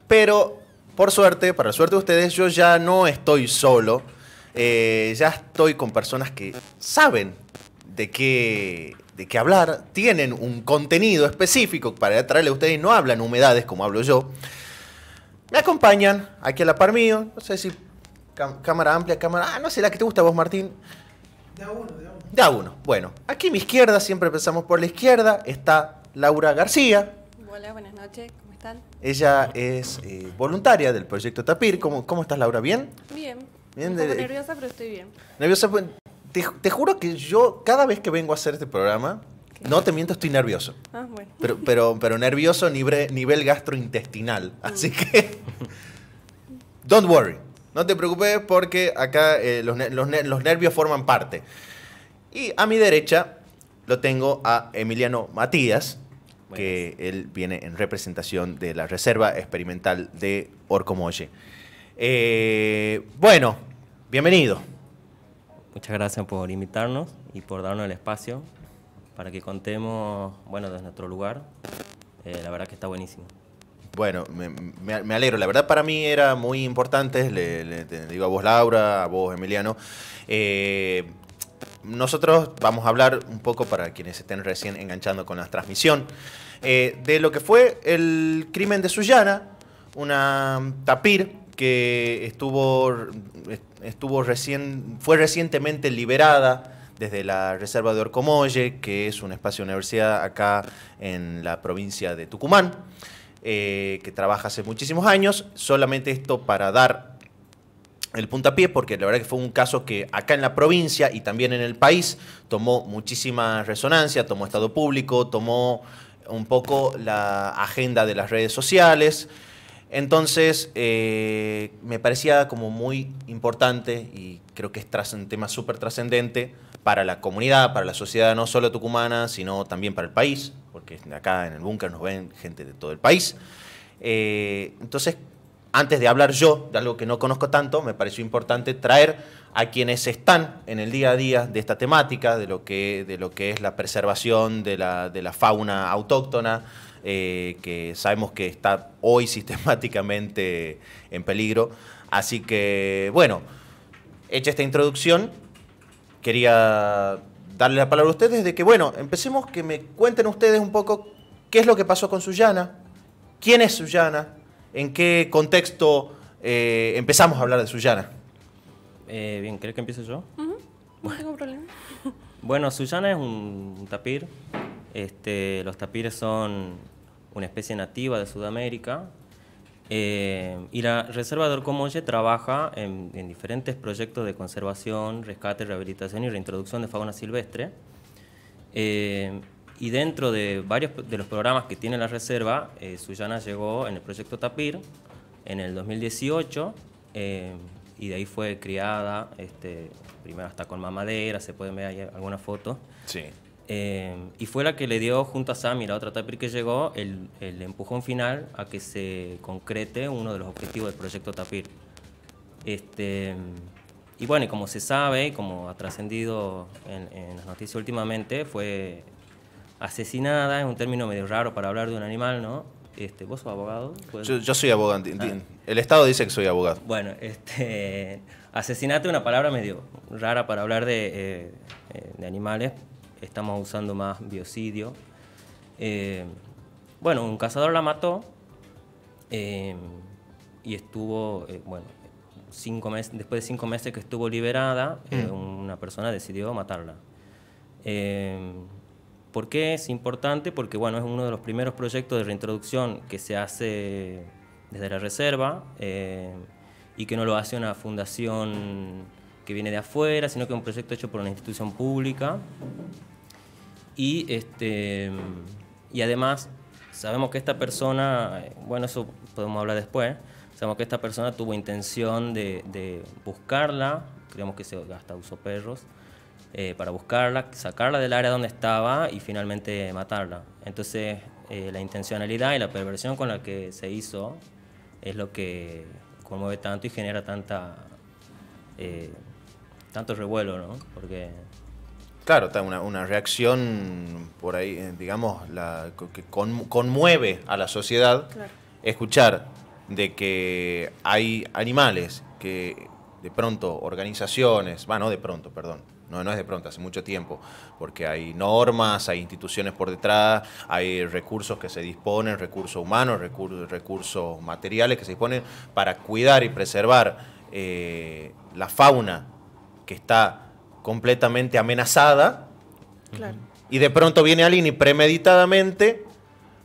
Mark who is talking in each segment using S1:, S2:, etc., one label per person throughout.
S1: Pero, por suerte, para la suerte de ustedes, yo ya no estoy solo. Ya estoy con personas que saben de qué hablar, tienen un contenido específico para traerle a ustedes, no hablan humedades como hablo yo. Me acompañan aquí a la par mío, no sé si cámara amplia, cámara... Ah, no sé, la que te gusta a vos, Martín.
S2: De a uno.
S1: De a uno. Bueno, aquí a mi izquierda, siempre empezamos por la izquierda, está Laura García.
S3: Hola, buenas noches, ¿cómo están?
S1: Ella es voluntaria del proyecto Tapir. ¿Cómo estás, Laura? ¿Bien?
S3: Bien.
S1: Bien,
S3: Un poco nerviosa, pero estoy bien.
S1: Nerviosa. Te juro que yo, cada vez que vengo a hacer este programa, no te miento, estoy nervioso.
S3: Ah, bueno.
S1: Pero nervioso nivel gastrointestinal. Así que, don't worry. No te preocupes porque acá los nervios forman parte. Y a mi derecha lo tengo a Emiliano Matías, que él viene en representación de la Reserva Experimental de Orcomolle. Bueno, bienvenido.
S4: Muchas gracias por invitarnos y por darnos el espacio para que contemos, bueno, desde nuestro lugar. La verdad que está buenísimo.
S1: Bueno, me alegro. La verdad para mí era muy importante, te digo a vos Laura, a vos Emiliano. Nosotros vamos a hablar un poco, para quienes estén recién enganchando con la transmisión, de lo que fue el crimen de Sullana, una tapir que fue recientemente liberada desde la Reserva de Orcomolle, que es un espacio de universidad acá en la provincia de Tucumán, que trabaja hace muchísimos años. Solamente esto para dar el puntapié, porque la verdad que fue un caso que acá en la provincia y también en el país tomó muchísima resonancia, tomó estado público, tomó un poco la agenda de las redes sociales. Entonces, me parecía como muy importante, y creo que es un tema súper trascendente para la comunidad, para la sociedad no solo tucumana, sino también para el país, porque acá en el búnker nos ven gente de todo el país. Entonces, antes de hablar yo de algo que no conozco tanto, me pareció importante traer a quienes están en el día a día de esta temática, de lo que es la preservación de la fauna autóctona, que sabemos que está hoy sistemáticamente en peligro. Así que, bueno, hecha esta introducción, quería darle la palabra a ustedes de que, bueno, empecemos, que me cuenten ustedes un poco qué es lo que pasó con Sullana, quién es Sullana, en qué contexto empezamos a hablar de Sullana.
S4: Bien, ¿querés que empiece yo?
S3: No tengo problema.
S4: Bueno, Sullana es un tapir. Los tapires son una especie nativa de Sudamérica. Y la Reserva de Orcomolle trabaja en diferentes proyectos de conservación, rescate, rehabilitación y reintroducción de fauna silvestre. Y dentro de varios de los programas que tiene la Reserva, Sullana llegó en el proyecto Tapir en el 2018, y de ahí fue criada, primero hasta con mamadera, se pueden ver ahí algunas fotos.
S1: Sí.
S4: Y fue la que le dio, junto a Sami, la otra tapir que llegó, el empujón final a que se concrete uno de los objetivos del proyecto Tapir. Y bueno, y como se sabe, y como ha trascendido en las noticias últimamente, fue asesinada. Es un término medio raro para hablar de un animal, ¿no? ¿Vos sos abogado?
S1: Yo soy abogado. El Estado dice que soy abogado.
S4: Bueno, asesinato es una palabra medio rara para hablar de animales. Estamos usando más biocidio. Bueno, un cazador la mató, y estuvo, bueno, 5 meses, después de 5 meses que estuvo liberada, una persona decidió matarla. ¿Por qué es importante? Porque bueno, es uno de los primeros proyectos de reintroducción que se hace desde la reserva, y que no lo hace una fundación que viene de afuera, sino que es un proyecto hecho por una institución pública. Y además sabemos que esta persona, bueno, eso podemos hablar después, sabemos que esta persona tuvo intención de buscarla, creemos que hasta usó perros, para buscarla, sacarla del área donde estaba y finalmente matarla. Entonces, la intencionalidad y la perversión con la que se hizo es lo que conmueve tanto y genera tanto revuelo, ¿no? Porque...
S1: Claro, está una reacción por ahí, digamos, que conmueve a la sociedad.
S3: Claro.
S1: Escuchar de que hay animales que de pronto organizaciones, no de pronto, perdón, no es de pronto, hace mucho tiempo, porque hay normas, hay instituciones por detrás, hay recursos que se disponen, recursos humanos, recursos materiales que se disponen para cuidar y preservar la fauna que está completamente amenazada.
S3: Claro.
S1: Y de pronto viene alguien y premeditadamente,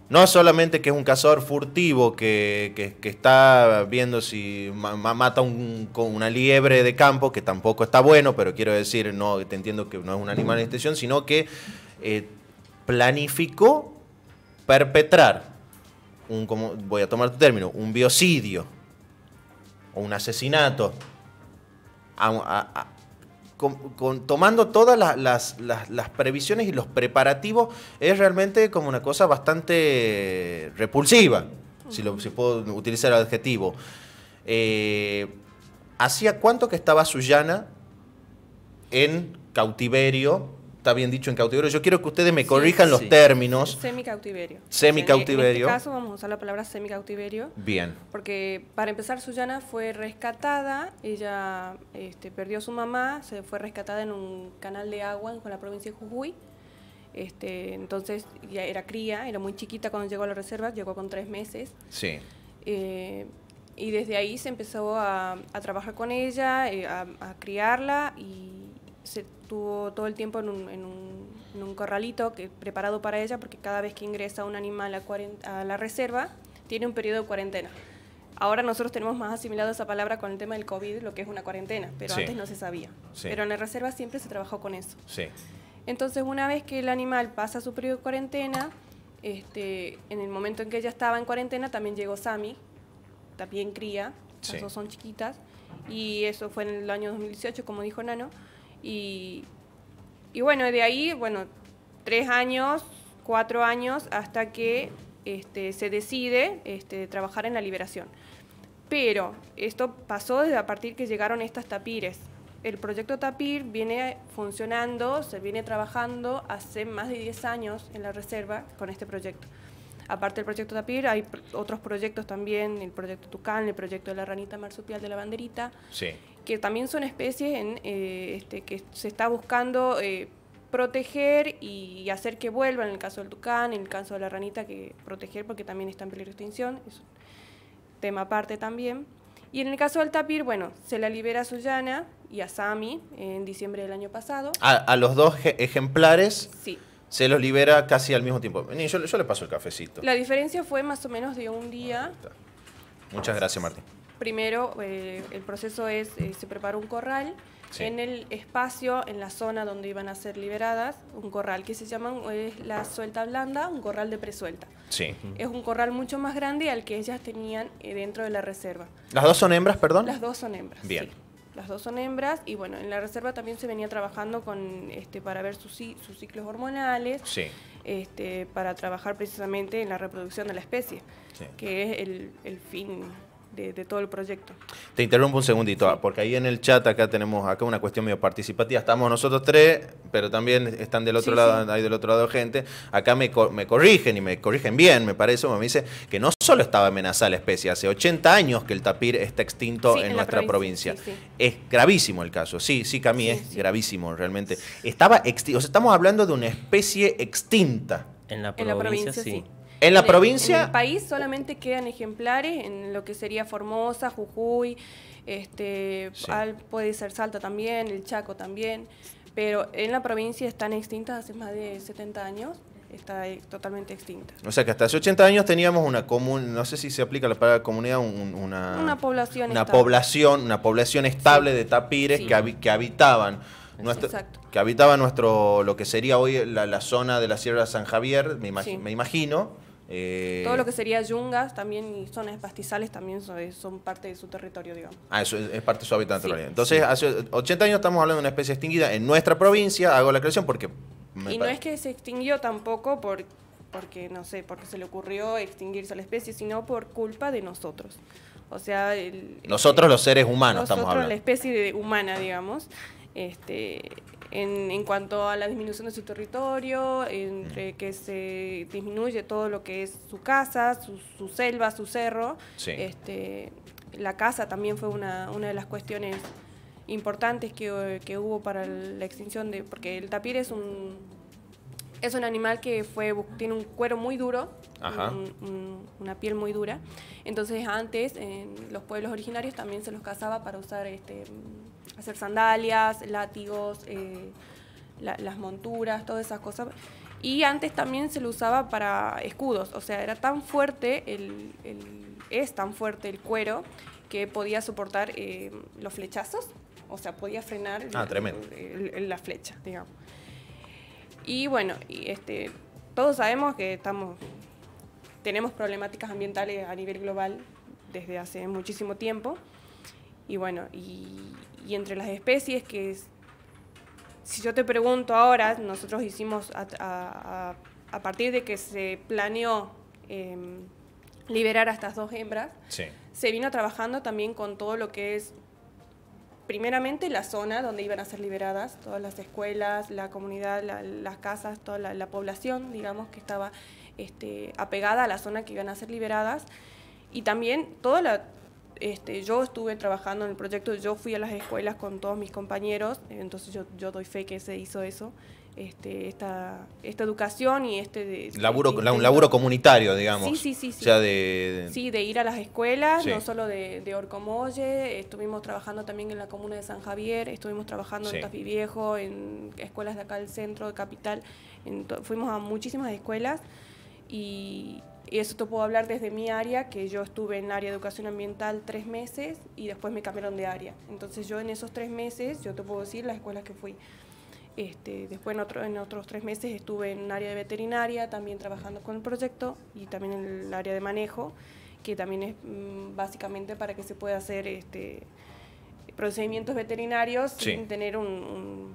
S1: no solamente que es un cazador furtivo que está viendo si mata una liebre de campo, que tampoco está bueno, pero quiero decir, no, te entiendo que no es un animal de extinción, sino que planificó perpetrar, como voy a tomar tu término, un biocidio o un asesinato tomando todas las previsiones y los preparativos, es realmente como una cosa bastante repulsiva, si puedo utilizar el adjetivo. ¿Hacía cuánto que estaba Sullana en cautiverio? Está bien dicho, en cautiverio. Yo quiero que ustedes me corrijan los términos.
S3: Semicautiverio.
S1: Semicautiverio.
S3: En este caso vamos a usar la palabra semicautiverio.
S1: Bien.
S3: Porque para empezar, Sullana fue rescatada. Ella perdió a su mamá, se fue rescatada en un canal de agua con la provincia de Jujuy. Entonces ya era cría, era muy chiquita cuando llegó a la reserva, llegó con 3 meses.
S1: Sí.
S3: Y desde ahí se empezó a trabajar con ella, a criarla, y se tuvo todo el tiempo en un corralito preparado para ella, porque cada vez que ingresa un animal a la reserva tiene un periodo de cuarentena. Ahora nosotros tenemos más asimilado esa palabra con el tema del COVID, lo que es una cuarentena, pero antes no se sabía. Sí. Pero en la reserva siempre se trabajó con eso.
S1: Sí.
S3: Entonces, una vez que el animal pasa su periodo de cuarentena, en el momento en que ella estaba en cuarentena, también llegó Sami, también cría, las dos son chiquitas, y eso fue en el año 2018, como dijo Nano. Y bueno, de ahí, 3 años, 4 años, hasta que se decide trabajar en la liberación. Pero esto pasó desde a partir que llegaron estas tapires. El proyecto Tapir viene funcionando, se viene trabajando hace más de 10 años en la reserva con este proyecto. Aparte del proyecto Tapir, hay otros proyectos también, el proyecto Tucán, el proyecto de la ranita marsupial de la banderita, que también son especies que se está buscando proteger y hacer que vuelvan, en el caso del tucán, en el caso de la ranita, que proteger porque también está en peligro de extinción, es un tema aparte también. Y en el caso del tapir, se la libera a Sullana y a Sami en diciembre del año pasado.
S1: A los dos ejemplares.
S3: Sí.
S1: Se los libera casi al mismo tiempo. Yo le paso el cafecito.
S3: La diferencia fue más o menos de un día.
S1: Muchas gracias, Martín.
S3: Primero, el proceso es, se prepara un corral en el espacio, en la zona donde iban a ser liberadas, un corral que se llama la suelta blanda, un corral de presuelta.
S1: Sí.
S3: Es un corral mucho más grande al que ellas tenían dentro de la reserva.
S1: ¿Las dos son hembras, perdón?
S3: Las dos son hembras.
S1: Bien.
S3: Sí. Las dos son hembras y en la reserva también se venía trabajando para ver sus ciclos hormonales, para trabajar precisamente en la reproducción de la especie, que es el fin de todo el proyecto.
S1: Te interrumpo un segundito, porque ahí en el chat tenemos una cuestión medio participativa. Estamos nosotros tres, pero también están del otro lado, hay del otro lado gente. Acá me corrigen, y me corrigen bien, me parece, me dice que no solo estaba amenazada la especie, hace 80 años que el tapir está extinto en nuestra provincia. Sí. Es gravísimo el caso, sí, Cami, es gravísimo realmente. Estaba extinto, estamos hablando de una especie extinta.
S4: En la provincia sí.
S1: En la provincia.
S3: En el país solamente quedan ejemplares en lo que sería Formosa, Jujuy, puede ser Salta también, el Chaco también, pero en la provincia están extintas hace más de 70 años, está totalmente extinta.
S1: O sea que hasta hace 80 años teníamos una no sé si se aplica la palabra comunidad,
S3: una población
S1: estable de tapires que habitaban. Lo que sería hoy la zona de la Sierra de San Javier, me imagino.
S3: Todo lo que sería yungas también y zonas pastizales también son parte de su territorio, digamos.
S1: Eso es parte de su hábitat natural. Entonces, hace 80 años estamos hablando de una especie extinguida en nuestra provincia, hago la aclaración porque...
S3: no es que se extinguió tampoco porque porque se le ocurrió extinguirse a la especie, sino por culpa de nosotros. O sea...
S1: nosotros los seres humanos estamos hablando.
S3: Nosotros la especie humana, digamos. En cuanto a la disminución de su territorio, entre que se disminuye todo lo que es su casa, su selva, su cerro.
S1: Sí.
S3: La caza también fue una de las cuestiones importantes que hubo para la extinción, porque el tapir es un animal que tiene un cuero muy duro, una piel muy dura. Entonces antes en los pueblos originarios también se los cazaba para usar, hacer sandalias, látigos, las monturas, todas esas cosas. Y antes también se lo usaba para escudos, o sea, era tan fuerte, es tan fuerte el cuero que podía soportar los flechazos, o sea, podía frenar la flecha, digamos. Y bueno, todos sabemos que tenemos problemáticas ambientales a nivel global desde hace muchísimo tiempo. Y bueno, y entre las especies si yo te pregunto ahora, nosotros hicimos a partir de que se planeó liberar a estas 2 hembras,
S1: sí.
S3: Se vino trabajando también con todo lo que es, primeramente, la zona donde iban a ser liberadas, todas las escuelas, la comunidad, las casas, toda la población, digamos, que estaba apegada a la zona que iban a ser liberadas. Y también yo estuve trabajando en el proyecto, yo fui a las escuelas con todos mis compañeros, entonces yo doy fe que se hizo eso, esta educación y
S1: un laburo comunitario, digamos.
S3: Sí.
S1: O sea,
S3: sí, de ir a las escuelas,
S1: sí.
S3: No solo de Orcomolle, estuvimos trabajando también en la comuna de San Javier, estuvimos trabajando
S1: sí.
S3: en Tafí Viejo, en escuelas de acá del centro, de Capital, fuimos a muchísimas escuelas y eso te puedo hablar desde mi área, que yo estuve en área de educación ambiental 3 meses y después me cambiaron de área. Entonces yo en esos 3 meses, yo te puedo decir las escuelas que fui. Después en otros 3 meses estuve en un área de veterinaria, también trabajando con el proyecto, y también en el área de manejo, que también es básicamente para que se pueda hacer procedimientos veterinarios
S1: sí.
S3: sin tener un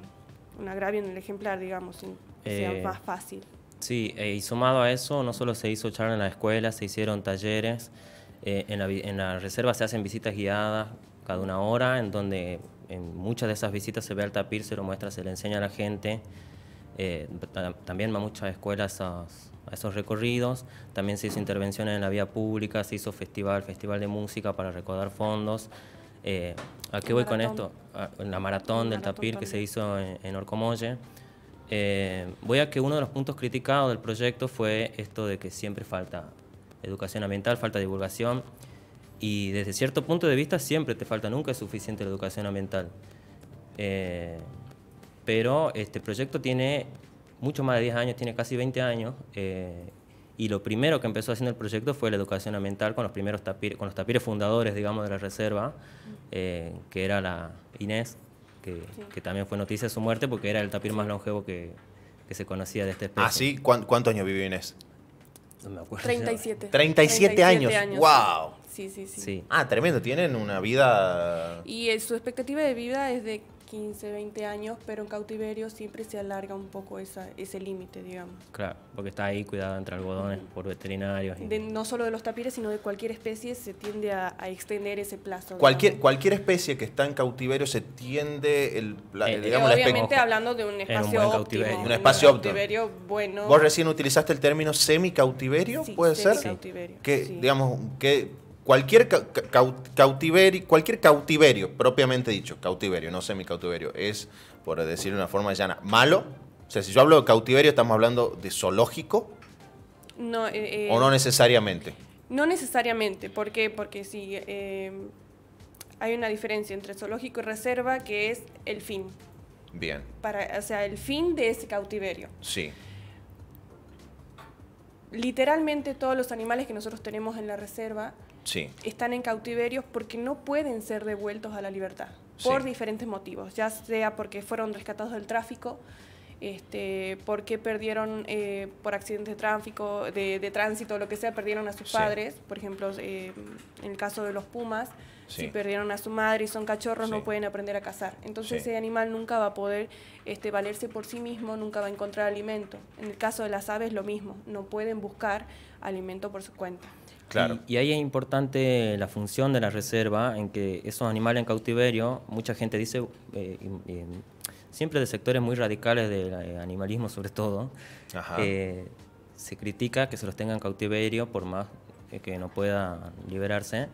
S3: agravio en el ejemplar, digamos, sin que sea más fácil.
S4: Sí, y sumado a eso, no solo se hizo charla en la escuela, se hicieron talleres. En la reserva se hacen visitas guiadas cada 1 hora, en donde en muchas de esas visitas se ve al tapir, se lo muestra, se le enseña a la gente. También va a muchas escuelas a esos recorridos. También se hizo intervenciones en la vía pública, se hizo festival de música para recaudar fondos. ¿A qué voy con esto? La maratón del tapir también, que se hizo en Orcomolle. Voy a que uno de los puntos criticados del proyecto fue esto de que siempre falta educación ambiental, falta divulgación, y desde cierto punto de vista siempre te falta, nunca es suficiente la educación ambiental. Pero este proyecto tiene mucho más de 10 años, tiene casi 20 años, y lo primero que empezó haciendo el proyecto fue la educación ambiental con los tapires fundadores, digamos, de la reserva, que era la Inés, que también fue noticia de su muerte porque era el tapir más longevo que se conocía de esta especie.
S1: ¿Ah, sí? ¿Cuántos años vivió Inés?
S4: No me acuerdo.
S3: 37.
S1: 37 años. ¡Wow!
S3: Sí.
S1: Ah, tremendo. Tienen una vida...
S3: Y su expectativa de vida es de 15, 20 años, pero en cautiverio siempre se alarga un poco ese límite, digamos.
S4: Claro, porque está ahí cuidado entre algodones por veterinarios.
S3: No solo de los tapires, sino de cualquier especie se tiende a extender ese plazo.
S1: Cualquier especie que está en cautiverio se tiende, digamos,
S3: obviamente hablando de un espacio óptimo.
S1: Un espacio óptimo.
S3: Cautiverio bueno.
S1: ¿Vos recién utilizaste el término semi-cautiverio?
S3: Sí,
S1: ¿puede ser?
S3: Cautiverio.
S1: Que,
S3: sí.
S1: digamos, que cualquier cautiverio, propiamente dicho, cautiverio, no semi-cautiverio, es, por decirlo de una forma llana, malo. O sea, si yo hablo de cautiverio, ¿estamos hablando de zoológico?
S3: No,
S1: ¿o no necesariamente?
S3: No necesariamente. ¿Por qué? Porque sí, hay una diferencia entre zoológico y reserva, que es el fin.
S1: Bien.
S3: O sea, el fin de ese cautiverio.
S1: Sí.
S3: Literalmente todos los animales que nosotros tenemos en la reserva
S1: sí.
S3: están en cautiverios porque no pueden ser devueltos a la libertad, por
S1: sí.
S3: diferentes motivos, ya sea porque fueron rescatados del tráfico, porque perdieron por accidentes de tráfico, de tránsito, lo que sea, perdieron a sus padres, por ejemplo, en el caso de los pumas, si perdieron a su madre y son cachorros, no pueden aprender a cazar. Entonces ese animal nunca va a poder valerse por sí mismo, nunca va a encontrar alimento. En el caso de las aves lo mismo, no pueden buscar alimento por su cuenta.
S1: Claro.
S4: Y ahí es importante la función de la reserva, en que esos animales en cautiverio, mucha gente dice, siempre de sectores muy radicales del animalismo sobre todo, se critica que se los tenga en cautiverio por más que no pueda liberarse.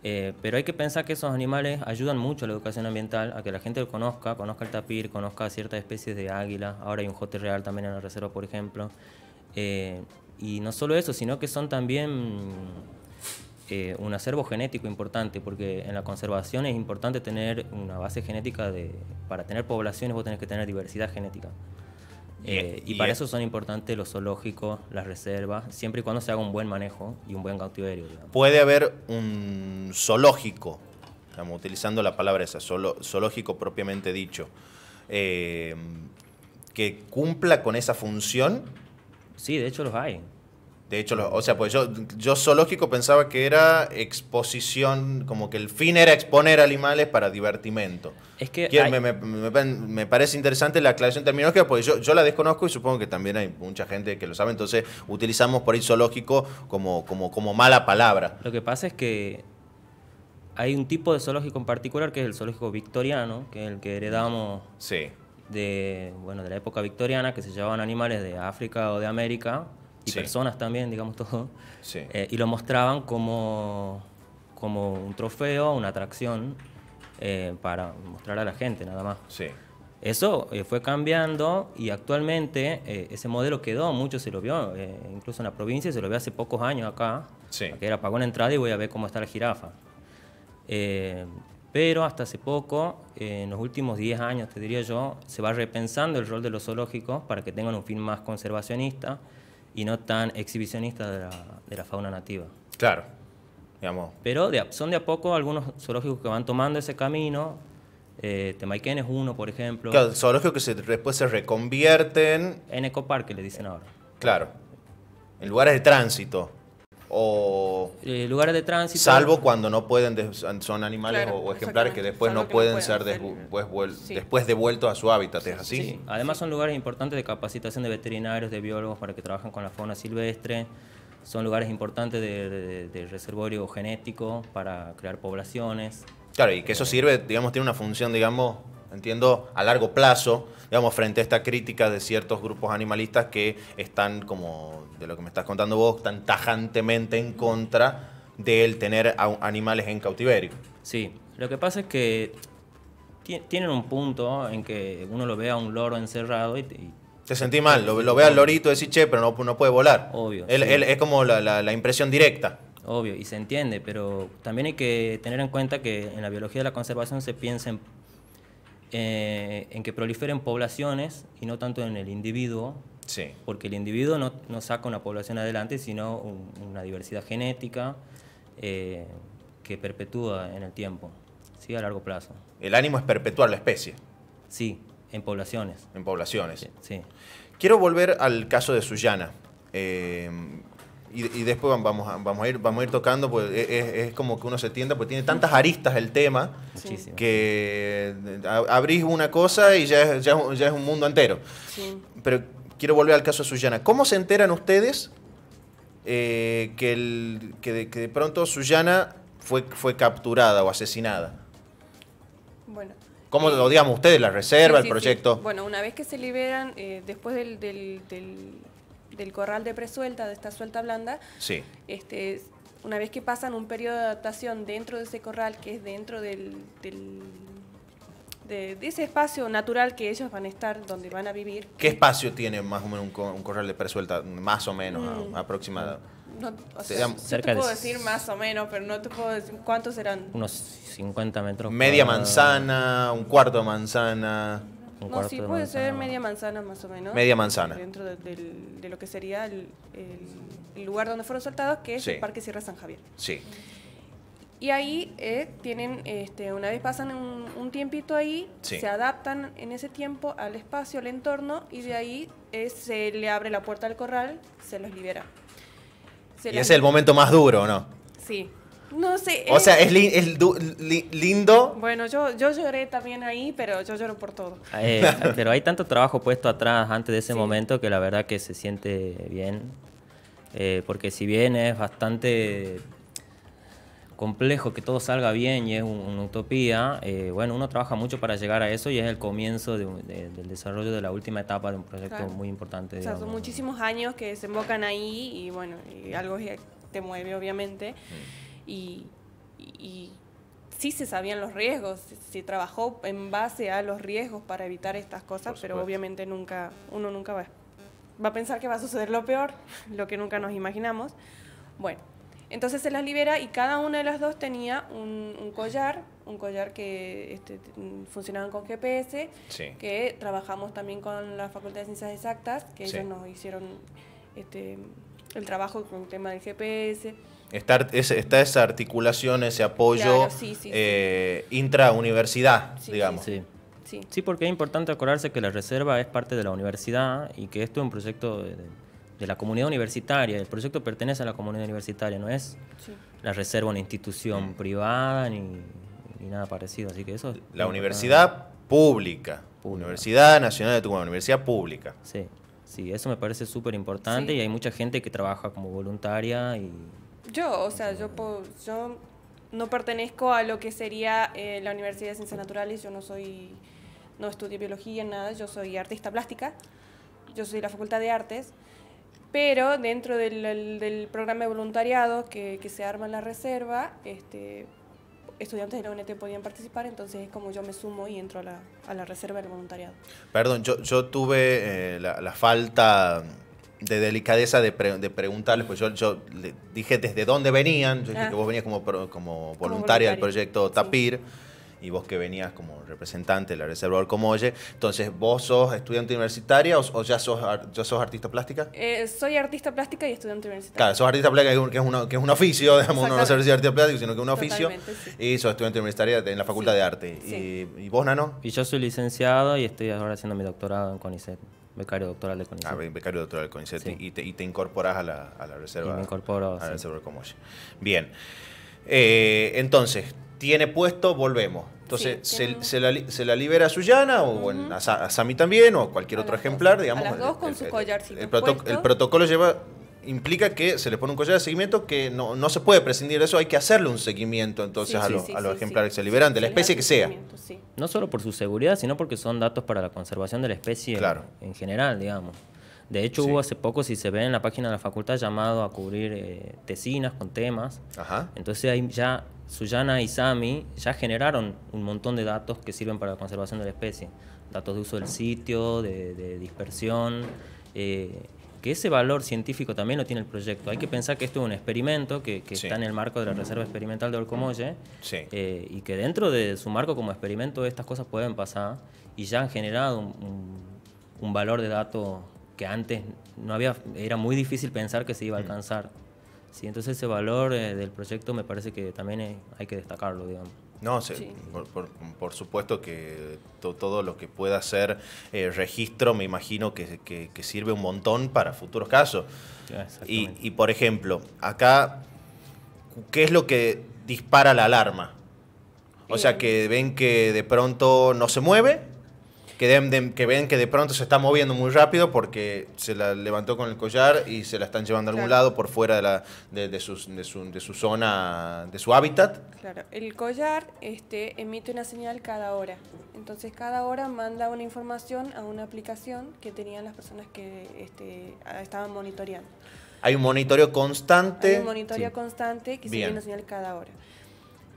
S4: Pero hay que pensar que esos animales ayudan mucho a la educación ambiental, a que la gente lo conozca el tapir, conozca ciertas especies de águila. Ahora hay un jote real también en la reserva, por ejemplo. Y no solo eso, sino que son también un acervo genético importante, porque en la conservación es importante tener una base genética. Para tener poblaciones vos tenés que tener diversidad genética. Y para eso son importantes los zoológicos, las reservas, siempre y cuando se haga un buen manejo y un buen cautiverio, digamos.
S1: Puede haber un zoológico, estamos utilizando la palabra esa, zoológico propiamente dicho, que cumpla con esa función.
S4: Sí, de hecho los hay.
S1: De hecho, o sea, pues yo zoológico pensaba que era exposición, como que el fin era exponer animales para divertimento.
S4: Es que
S1: me parece interesante la aclaración terminológica, porque yo la desconozco y supongo que también hay mucha gente que lo sabe, entonces utilizamos por ahí zoológico como mala palabra.
S4: Lo que pasa es que hay un tipo de zoológico en particular, que es el zoológico victoriano, que es el que heredamos de la época victoriana, que se llevaban animales de África o de América, y personas también, digamos todo, y lo mostraban como un trofeo, una atracción, para mostrar a la gente nada más. Eso fue cambiando y actualmente ese modelo quedó, mucho se lo vio, incluso en la provincia se lo vio hace pocos años acá, que era pagó la entrada y voy a ver cómo está la jirafa. Pero hasta hace poco, en los últimos 10 años, te diría yo, se va repensando el rol de los zoológicos para que tengan un fin más conservacionista y no tan exhibicionista de la fauna nativa.
S1: Claro. Digamos.
S4: Pero son de a poco algunos zoológicos que van tomando ese camino. Temaiken es uno, por ejemplo.
S1: Claro, zoológicos que después se reconvierten...
S4: En ecoparque le dicen ahora.
S1: Claro. En lugares de tránsito. O
S4: lugares de tránsito.
S1: Salvo cuando no pueden, son animales o ejemplares que después no pueden ser después devueltos a su hábitat, ¿es así?
S4: Sí, además son lugares importantes de capacitación de veterinarios, de biólogos para que trabajen con la fauna silvestre. Son lugares importantes de reservorio genético para crear poblaciones. Claro,
S1: y que eso sirve, digamos, tiene una función, digamos, entiendo, a largo plazo, digamos, frente a esta crítica de ciertos grupos animalistas que están, como de lo que me estás contando vos, tan tajantemente en contra del tener animales en cautiverio.
S4: Sí, lo que pasa es que tienen un punto en que uno lo ve a un loro encerrado y
S1: te sentí mal, lo ve al lorito y decís, che, pero no puede volar.
S4: Obvio.
S1: Él es como la impresión directa.
S4: Obvio, y se entiende, pero también hay que tener en cuenta que en la biología de la conservación se piensa en que proliferen poblaciones y no tanto en el individuo, porque el individuo no saca una población adelante, sino una diversidad genética que perpetúa en el tiempo, ¿sí? A largo plazo.
S1: El ánimo es perpetuar la especie.
S4: Sí, en poblaciones.
S1: En poblaciones.
S4: Sí.
S1: Quiero volver al caso de Sullana. Y después vamos a ir tocando, pues es como que uno se tienda, porque tiene tantas aristas el tema.
S4: Muchísimo.
S1: Que abrís una cosa y ya es un mundo entero.
S3: Sí.
S1: Pero quiero volver al caso de Sullana. ¿Cómo se enteran ustedes que de pronto Sullana fue capturada o asesinada?
S3: Bueno.
S1: ¿Cómo lo digamos ustedes, la reserva, el proyecto?
S3: Sí. Bueno, una vez que se liberan, después del corral de presuelta, de esta suelta blanda, una vez que pasan un periodo de adaptación dentro de ese corral, que es dentro de ese espacio natural que ellos van a estar, donde van a vivir.
S1: ¿Qué espacio tiene más o menos un corral de presuelta, más o menos aproximado?
S3: No, o sea, yo te puedo decir más o menos, pero no te puedo decir cuántos serán.
S4: Unos 50 metros.
S1: Media manzana, un cuarto de manzana.
S3: No, sí, puede ser media manzana más o menos.
S1: Media manzana.
S3: Dentro de lo que sería el lugar donde fueron soltados, que es el Parque Sierra San Javier.
S1: Sí.
S3: Y ahí tienen, una vez pasan un tiempito ahí, se adaptan en ese tiempo al espacio, al entorno, y de ahí se le abre la puerta al corral, se los libera.
S1: Y ese es el momento más duro, ¿no?
S3: Sí. No sé.
S1: O sea, es lindo.
S3: Bueno, yo lloré también ahí, pero yo lloro por todo.
S4: Pero hay tanto trabajo puesto atrás antes de ese momento que la verdad que se siente bien. porque si bien es bastante complejo que todo salga bien y es una utopía, bueno, uno trabaja mucho para llegar a eso y es el comienzo del desarrollo de la última etapa de un proyecto
S3: Claro.
S4: muy importante.
S3: O sea, son
S4: digamos.
S3: muchísimos años que desembocan ahí y bueno, y algo que te mueve obviamente. Y sí se sabían los riesgos, se trabajó en base a los riesgos para evitar estas cosas, pero obviamente uno nunca va a pensar que va a suceder lo peor, lo que nunca nos imaginamos. Bueno, entonces se las libera y cada una de las dos tenía un collar que funcionaban con GPS,
S1: Sí.
S3: que trabajamos también con la Facultad de Ciencias Exactas, que
S1: Sí.
S3: ellos nos hicieron el trabajo con el tema del GPS.
S1: Está esa articulación, ese apoyo
S3: Claro, sí.
S1: intrauniversidad,
S3: Sí,
S1: digamos.
S4: Sí.
S3: Sí.
S4: Sí, porque es importante acordarse que la reserva es parte de la universidad y que esto es un proyecto de la comunidad universitaria. El proyecto pertenece a la comunidad universitaria, no es
S3: Sí.
S4: la reserva una institución privada ni nada parecido. Así que eso es
S1: La
S4: muy
S1: universidad pública. Universidad Nacional de Tucumán, universidad pública.
S4: importante. Sí, eso me parece súper importante
S3: Sí.
S4: y hay mucha gente que trabaja como voluntaria y
S3: Yo no pertenezco a lo que sería la Universidad de Ciencias Naturales, no estudié biología, nada, yo soy artista plástica, yo soy de la Facultad de Artes, pero dentro del programa de voluntariado que se arma en la reserva, estudiantes de la UNT podían participar, entonces es como yo me sumo y entro a la reserva del voluntariado.
S1: Perdón, yo tuve la falta de delicadeza de preguntarles, pues yo le dije desde dónde venían, yo dije que vos venías como voluntaria del proyecto Tapir, y vos que venías como representante de la Reserva Orcomolle. Entonces, ¿vos sos estudiante universitaria o ya sos artista plástica?
S3: Soy artista plástica y estudiante universitaria.
S1: Claro, sos artista plástica, que es un oficio, digamos, uno no se recibe artista plástica, sino que es un oficio.
S3: Sí.
S1: Y sos estudiante universitaria en la Facultad de Arte.
S3: Sí.
S1: ¿Y vos, Nano?
S4: Y yo soy licenciado y estoy ahora haciendo mi doctorado en CONICET, becario doctoral de CONICET.
S1: Becario doctoral del CONICET.
S4: Sí.
S1: Y te incorporás a la Reserva.
S4: Y me incorporo,
S1: a la
S4: sí.
S1: Reserva Orcomolle. Bien. Entonces, tiene puesto, volvemos. Entonces,
S3: Sí,
S1: se la libera a Sullana o bueno, a Sami también o cualquier
S3: A
S1: otro
S3: las dos.
S1: ejemplar, digamos.
S3: A las dos con su collarcito
S1: el
S3: puesto.
S1: protocolo implica que se le pone un collar de seguimiento que no se puede prescindir de eso, hay que hacerle un seguimiento entonces a los ejemplares que se liberan, de la especie que sea.
S3: Sí.
S4: No solo por su seguridad, sino porque son datos para la conservación de la especie
S1: Claro.
S4: en general, digamos. De hecho,
S1: Sí.
S4: hubo hace poco, si se ve en la página de la facultad, llamado a cubrir tesinas con temas.
S1: Ajá.
S4: Entonces ahí ya Sullana y Sami ya generaron un montón de datos que sirven para la conservación de la especie. Datos de uso del sitio, de dispersión, que ese valor científico también lo tiene el proyecto. Hay que pensar que esto es un experimento que
S1: Sí.
S4: está en el marco de la Reserva Experimental de Orcomolle,
S1: Sí.
S4: y que dentro de su marco como experimento estas cosas pueden pasar y ya han generado un valor de datos que antes no había, era muy difícil pensar que se iba a alcanzar. Sí, entonces ese valor del proyecto me parece que también hay que destacarlo, digamos.
S1: No,
S3: Sí.
S1: por supuesto que todo lo que pueda ser registro, me imagino que sirve un montón para futuros casos. Y, por ejemplo, acá, ¿qué es lo que dispara la alarma? O sea, que ven que de pronto no se mueve, que ven que de pronto se está moviendo muy rápido porque se la levantó con el collar y se la están llevando a algún
S3: Claro.
S1: lado por fuera de su zona, de su hábitat.
S3: Claro, el collar emite una señal cada hora. Entonces cada hora manda una información a una aplicación que tenían las personas que estaban monitoreando.
S1: Hay un monitoreo constante.
S3: Hay un monitoreo
S4: Sí.
S3: constante que se
S1: Bien.
S3: viene una señal cada hora.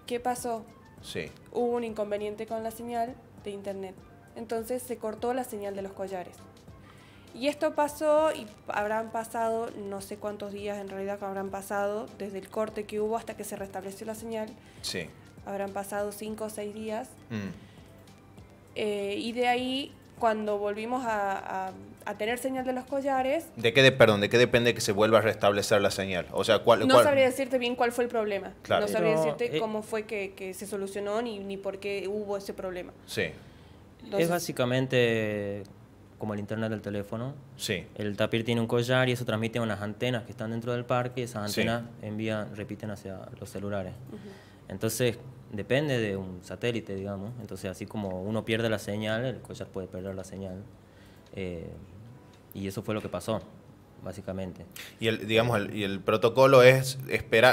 S3: ¿Qué pasó?
S1: Sí.
S3: Hubo un inconveniente con la señal de internet. Entonces se cortó la señal de los collares. Y esto pasó y habrán pasado, no sé cuántos días en realidad habrán pasado, desde el corte que hubo hasta que se restableció la señal.
S1: Sí.
S3: Habrán pasado 5 o 6 días.
S1: Mm.
S3: Y de ahí, cuando volvimos a tener señal de los collares,
S1: ¿De qué depende que se vuelva a restablecer la señal? O sea,
S3: no sabría decirte bien cuál fue el problema.
S1: Claro.
S3: No sabría
S4: Pero,
S3: decirte cómo fue que se solucionó ni por qué hubo ese problema.
S1: Sí,
S3: Entonces,
S4: Es básicamente como el internet del teléfono.
S1: sí.
S4: El tapir tiene un collar y eso transmite a unas antenas que están dentro del parque y esas
S1: Sí.
S4: antenas repiten hacia los celulares. Entonces, depende de un satélite, digamos. Entonces, así como uno pierde la señal, el collar puede perder la señal. Y eso fue lo que pasó. básicamente.
S1: Y el protocolo es,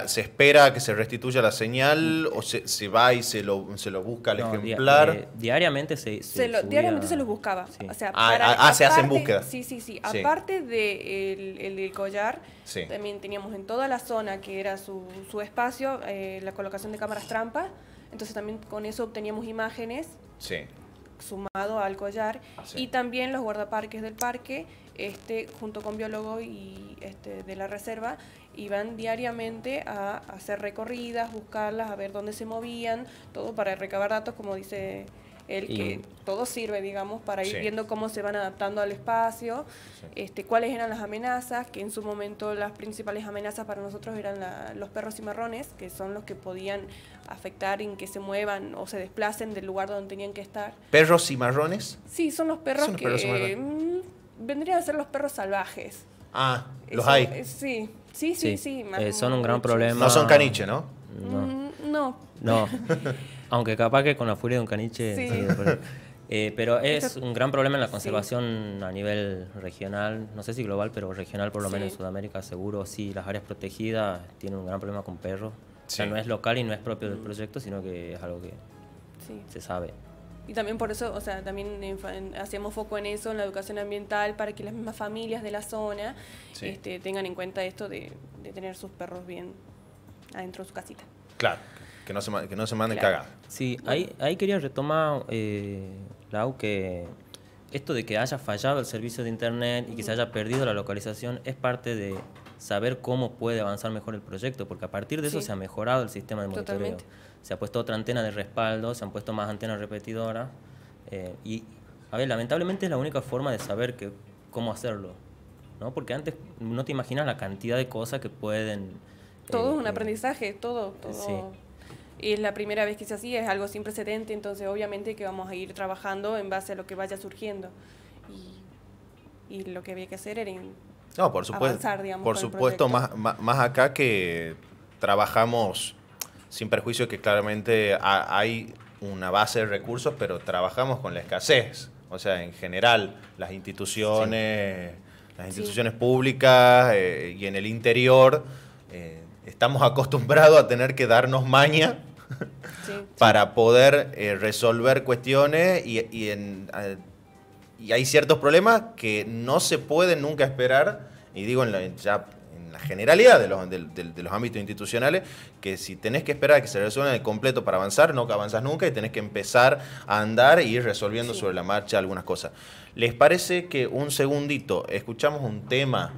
S1: se espera que se restituya la señal o se va y se lo busca el ejemplar.
S4: Diariamente
S3: diariamente se los buscaba. Sí. O sea,
S1: se hacen búsquedas.
S3: Sí. Aparte del collar, también teníamos en toda la zona que era su espacio la colocación de cámaras trampa. Entonces también con eso obteníamos imágenes.
S1: Sí.
S3: Sumado al collar, y también los guardaparques del parque, junto con biólogos y de la reserva, iban diariamente a hacer recorridas, buscarlas, a ver dónde se movían, todo para recabar datos, como dice él, que todo sirve, digamos, para ir viendo cómo se van adaptando al espacio, cuáles eran las amenazas, que en su momento las principales amenazas para nosotros eran los perros cimarrones, que son los que podían afectar en que se muevan o se desplacen del lugar donde tenían que estar.
S1: ¿Perros cimarrones?
S3: Sí, son los perros vendrían a ser los perros salvajes.
S1: Ah, ¿los hay?
S3: Sí.
S4: Son un gran problema.
S1: No son caniche, ¿no?
S3: No.
S4: Aunque capaz que con la furia de un caniche... Sí, pero es un gran problema en la conservación a nivel regional, no sé si global, pero regional por lo menos en Sudamérica seguro. Sí, las áreas protegidas tienen un gran problema con perros. O sea, no es local y no es propio del proyecto, sino que es algo que se sabe.
S3: Y también por eso, o sea, también hacemos foco en eso, en la educación ambiental, para que las mismas familias de la zona tengan en cuenta esto de tener sus perros bien adentro de su casita.
S1: Claro, que no se manden cagadas.
S4: Sí, ahí quería retomar, Lau, que esto de que haya fallado el servicio de internet y que se haya perdido la localización es parte de saber cómo puede avanzar mejor el proyecto, porque a partir de eso se ha mejorado el sistema de monitoreo.
S3: Totalmente.
S4: Se ha puesto otra antena de respaldo, se han puesto más antenas repetidoras y, a ver, lamentablemente es la única forma de saber cómo hacerlo, ¿no? Porque antes no te imaginas la cantidad de cosas que pueden...
S3: Todo es un aprendizaje, todo.
S4: Sí.
S3: Y es la primera vez que se hacía, es algo sin precedente, entonces obviamente que vamos a ir trabajando en base a lo que vaya surgiendo. Y lo que había que hacer era
S1: por supuesto,
S3: avanzar, digamos,
S1: por supuesto, más acá que trabajamos sin perjuicio que claramente hay una base de recursos, pero trabajamos con la escasez. O sea, en general, las instituciones públicas y en el interior estamos acostumbrados a tener que darnos maña para poder resolver cuestiones y hay ciertos problemas que no se pueden nunca esperar, y digo en la generalidad de los ámbitos institucionales, que si tenés que esperar a que se resuelvan el completo para avanzar, no que avanzas nunca y tenés que empezar a andar e ir resolviendo sobre la marcha algunas cosas. ¿Les parece que un segundito escuchamos un tema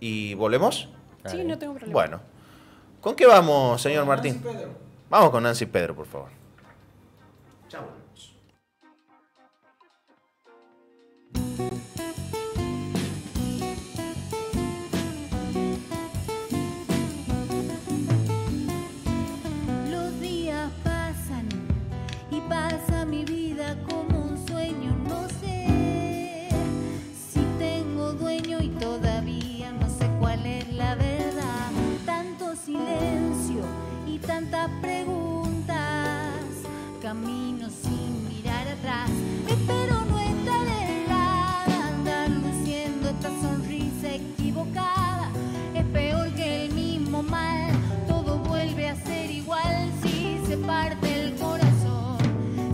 S1: y volvemos?
S3: Sí, no tengo problema.
S1: Bueno, ¿con qué vamos, señor Martín? Vamos con Nancy Pedro, por favor. Chao.
S2: Los días pasan y pasa mi vida como un sueño. No sé si tengo dueño y todavía no sé cuál es la verdad. Tanto silencio y tantas preguntas, camino sin mirar atrás. Espero no estar errada, andar luciendo esta sonrisa equivocada. Es peor que el mismo mal, todo vuelve a ser igual si se parte el corazón.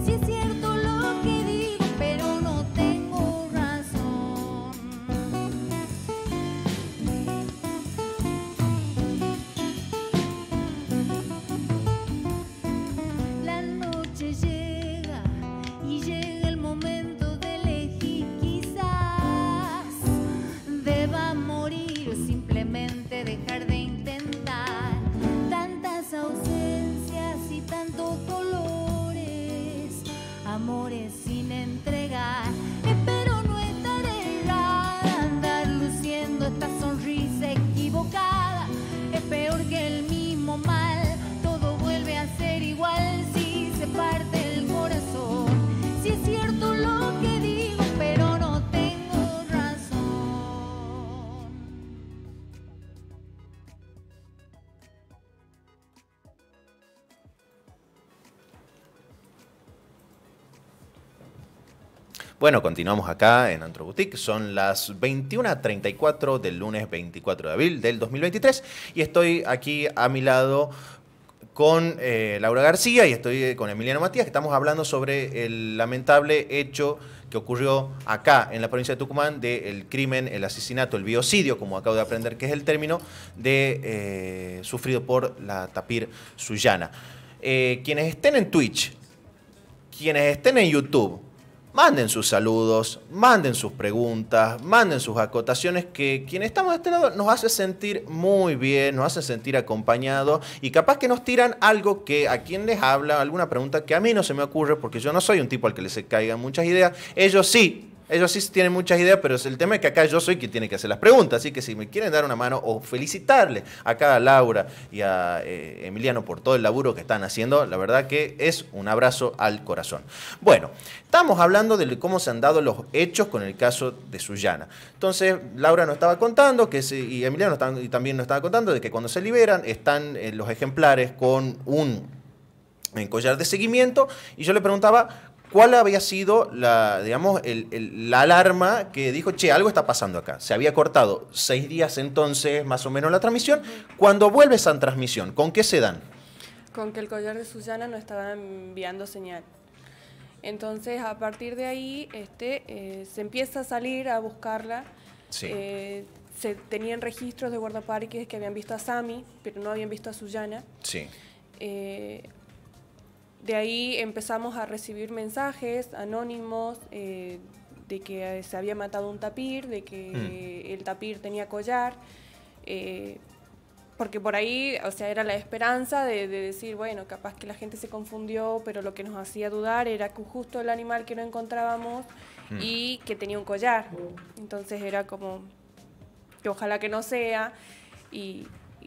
S2: Si es cierto lo que digo, pero no tengo razón. La noche llega y llega el momento de elegir. Quizás deba morir o simplemente dejar de intentar. Tantas ausencias y tantos colores, amores sin entregar. Espero no estar errada, andar luciendo esta sonrisa equivocada. Es peor que el mismo mal, todo vuelve a ser igual si se parte el corazón. Si es cierto lo que digo, pero no tengo razón.
S1: Bueno, continuamos acá en Antro Boutique. Son las 21:34 del lunes 24 de abril del 2023 y estoy aquí a mi lado con Laura García y estoy con Emiliano Matías, que estamos hablando sobre el lamentable hecho que ocurrió acá en la provincia de Tucumán del crimen, el asesinato, el biocidio, como acabo de aprender que es el término, sufrido por la tapir Sullana. Quienes estén en Twitch, quienes estén en YouTube, manden sus saludos, manden sus preguntas, manden sus acotaciones, que quienes estamos de este lado nos hace sentir muy bien, nos hace sentir acompañados y capaz que nos tiran algo que a quien les habla, alguna pregunta que a mí no se me ocurre porque yo no soy un tipo al que les caigan muchas ideas. Ellos sí tienen muchas ideas, pero el tema es que acá yo soy quien tiene que hacer las preguntas, así que si me quieren dar una mano o felicitarle acá a Laura y a Emiliano por todo el laburo que están haciendo, la verdad que es un abrazo al corazón. Bueno, estamos hablando de cómo se han dado los hechos con el caso de Sullana. Entonces, Laura nos estaba contando, y Emiliano también nos estaba contando, de que cuando se liberan están los ejemplares con un collar de seguimiento, y yo le preguntaba ¿cuál había sido la alarma que dijo, che, algo está pasando acá? Se había cortado 6 días entonces, más o menos, la transmisión. Cuando vuelve esa transmisión, ¿con qué se dan?
S3: Con que el collar de Sullana no estaba enviando señal. Entonces, a partir de ahí, se empieza a salir a buscarla.
S1: Sí.
S3: Se tenían registros de guardaparques que habían visto a Sami, pero no habían visto a Sullana.
S1: Sí.
S3: De ahí empezamos a recibir mensajes anónimos de que se había matado un tapir, de que el tapir tenía collar, porque por ahí, o sea, era la esperanza de decir, bueno, capaz que la gente se confundió, pero lo que nos hacía dudar era que justo el animal que no encontrábamos y que tenía un collar. Entonces era como que ojalá que no sea, y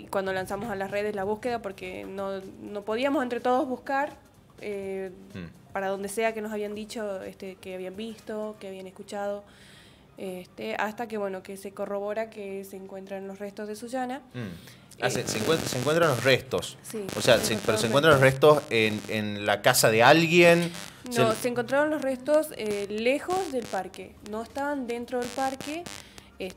S3: cuando lanzamos a las redes la búsqueda, porque no podíamos entre todos buscar, para donde sea que nos habían dicho que habían visto, que habían escuchado, hasta que bueno, que se corrobora que se encuentran los restos de Sullana.
S1: Se encuentran los restos.
S3: Sí,
S1: O sea, pero se encuentran los restos en la casa de alguien.
S3: No, se encontraron los restos lejos del parque, no estaban dentro del parque.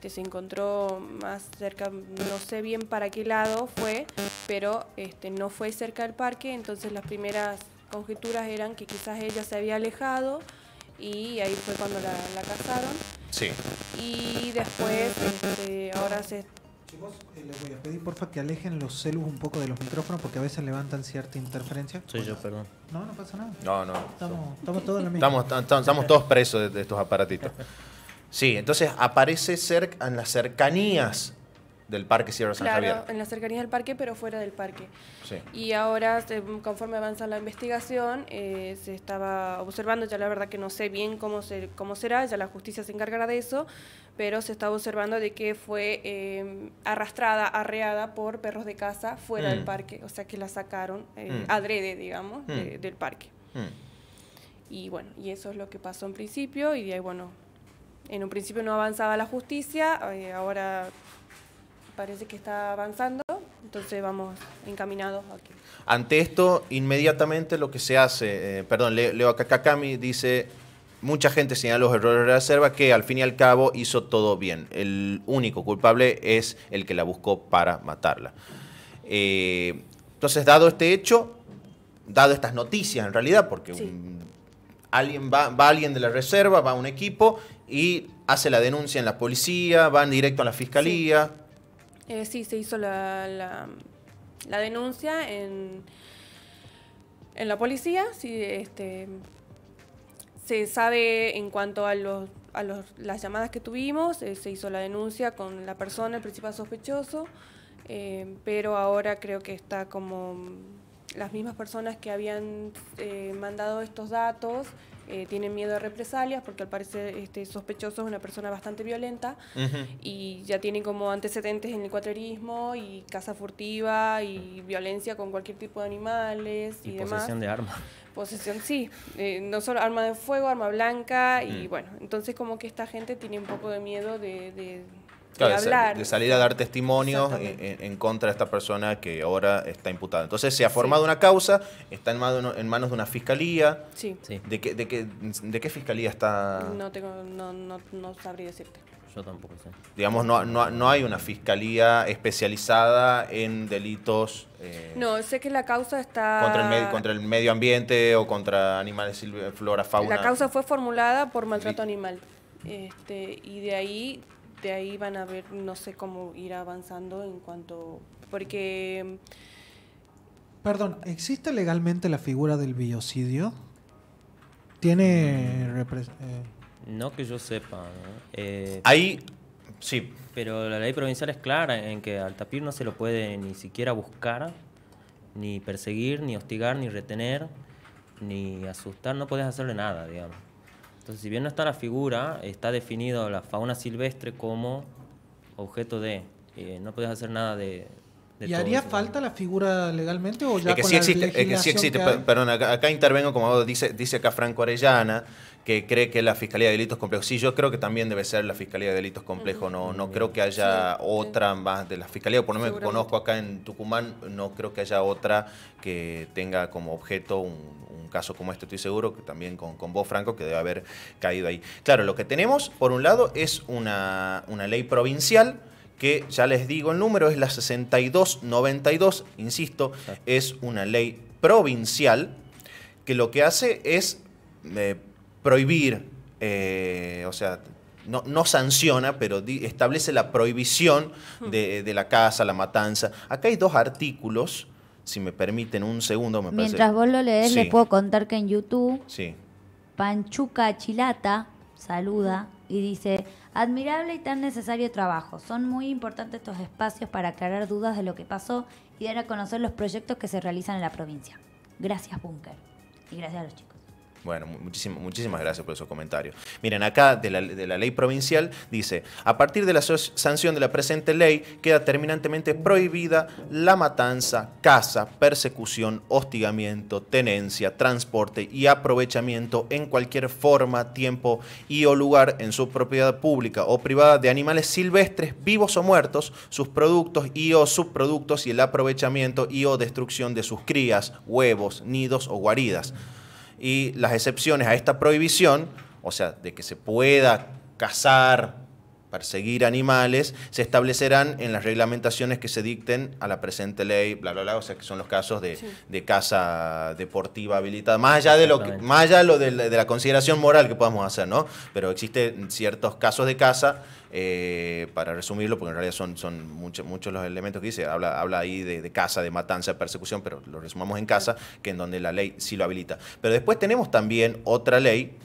S3: Se encontró más cerca, no sé bien para qué lado fue, pero no fue cerca del parque. Entonces las primeras conjeturas eran que quizás ella se había alejado y ahí fue cuando la cazaron.
S1: Sí.
S3: Y después, ahora se...
S5: Chicos, les voy a pedir porfa que alejen los celus un poco de los micrófonos porque a veces levantan cierta interferencia.
S4: Soy yo, perdón.
S5: No pasa nada.
S1: No.
S5: Estamos todos en la misma.
S1: Estamos todos presos de estos aparatitos. Sí, entonces aparece en las cercanías del Parque Sierra San Javier.
S3: Claro, en las cercanías del parque, pero fuera del parque.
S1: Sí.
S3: Y ahora, conforme avanza la investigación, se estaba observando, ya la verdad que no sé bien cómo será, ya la justicia se encargará de eso, pero se estaba observando de que fue arreada por perros de caza fuera del parque, o sea que la sacaron adrede, digamos, del parque. Y bueno, y eso es lo que pasó en principio, y de ahí, bueno, en un principio no avanzaba la justicia, ahora parece que está avanzando, entonces vamos encaminados aquí.
S1: Ante esto, inmediatamente lo que se hace, Leo Kakakami dice, mucha gente señala los errores de la reserva, que al fin y al cabo hizo todo bien. El único culpable es el que la buscó para matarla. Entonces, dado este hecho, dado estas noticias en realidad, porque
S3: sí,
S1: va alguien de la reserva, va un equipo y hace la denuncia en la policía, van directo a la fiscalía.
S3: Sí. Sí, se hizo la denuncia en la policía. Sí, se sabe en cuanto a las llamadas que tuvimos, se hizo la denuncia con la persona, el principal sospechoso, pero ahora creo que está como las mismas personas que habían mandado estos datos tienen miedo de represalias porque al parecer este sospechoso es una persona bastante violenta y ya tiene como antecedentes en el cuatrerismo y caza furtiva y violencia con cualquier tipo de animales y demás.
S4: Posesión de armas.
S3: Posesión, sí, no solo arma de fuego, arma blanca y bueno, entonces como que esta gente tiene un poco de miedo de
S1: Claro,
S3: hablar.
S1: de salir a dar testimonios
S3: Exactamente.
S1: en contra de esta persona que ahora está imputada. Entonces se ha formado una causa, está en manos de una fiscalía.
S3: Sí,
S4: Sí,
S1: ¿De qué fiscalía está?
S3: no sabría decirte.
S4: yo tampoco sé.
S1: Digamos, no hay una fiscalía especializada en delitos
S3: No, sé que la causa está...
S1: contra el medio ambiente o contra animales, flora, fauna.
S3: La causa fue formulada por maltrato animal. Y de ahí van a ver, no sé cómo ir avanzando en cuanto... Porque
S5: Perdón, ¿existe legalmente la figura del biocidio? ¿Tiene
S4: No que yo sepa, ¿no?
S1: Ahí, sí,
S4: Pero la ley provincial es clara en que al tapir no se lo puede ni siquiera buscar, ni perseguir, ni hostigar, ni retener, ni asustar, no podés hacerle nada, digamos. Entonces, si bien no está la figura, está definido la fauna silvestre como objeto de, no podés hacer nada de
S5: ¿Y
S4: todo
S5: haría
S4: eso.
S5: falta la figura legalmente o ya
S1: es que
S5: con
S1: sí
S5: la
S1: existe, es que sí
S5: legislación
S1: existe.
S5: que hay?
S1: Perdón, acá intervengo, como dice acá Franco Arellana, que cree que la Fiscalía de Delitos Complejos. Sí, yo creo que también debe ser la Fiscalía de Delitos Complejos. No creo que haya otra más de la Fiscalía. Por lo menos que
S3: Seguramente.
S1: conozco acá en Tucumán, no creo que haya otra que tenga como objeto un caso como este. Estoy seguro que también con vos, Franco, que debe haber caído ahí. Claro, lo que tenemos, por un lado, es una ley provincial que, ya les digo el número, es la 6292, insisto, es una ley provincial que lo que hace es prohibir, o sea, no sanciona, pero establece la prohibición de la caza, la matanza. Acá hay dos artículos, si me permiten un segundo, me parece.
S2: Mientras vos lo lees,
S1: Sí.
S2: le puedo contar que en YouTube
S1: Sí.
S2: Panchuca Chilata saluda y dice: admirable y tan necesario trabajo. Son muy importantes estos espacios para aclarar dudas de lo que pasó y dar a conocer los proyectos que se realizan en la provincia. Gracias, Búnker. Y gracias a los chicos.
S1: Bueno, muchísimas gracias por esos comentarios. Miren, acá de la ley provincial dice: a partir de la sanción de la presente ley, queda terminantemente prohibida la matanza, caza, persecución, hostigamiento, tenencia, transporte y aprovechamiento en cualquier forma, tiempo y o lugar en su propiedad pública o privada de animales silvestres, vivos o muertos, sus productos y o subproductos y el aprovechamiento y o destrucción de sus crías, huevos, nidos o guaridas. Y las excepciones a esta prohibición, o sea, de que se pueda cazar, perseguir animales, se establecerán en las reglamentaciones que se dicten a la presente ley, bla, bla, bla, o sea, que son los casos de caza deportiva habilitada, más allá de de la consideración moral que podamos hacer, ¿no? Pero existen ciertos casos de caza, para resumirlo, porque en realidad son muchos los elementos que dice, habla ahí de caza, de matanza, de persecución, pero lo resumamos en caza, que en donde la ley sí lo habilita. Pero después tenemos también otra ley,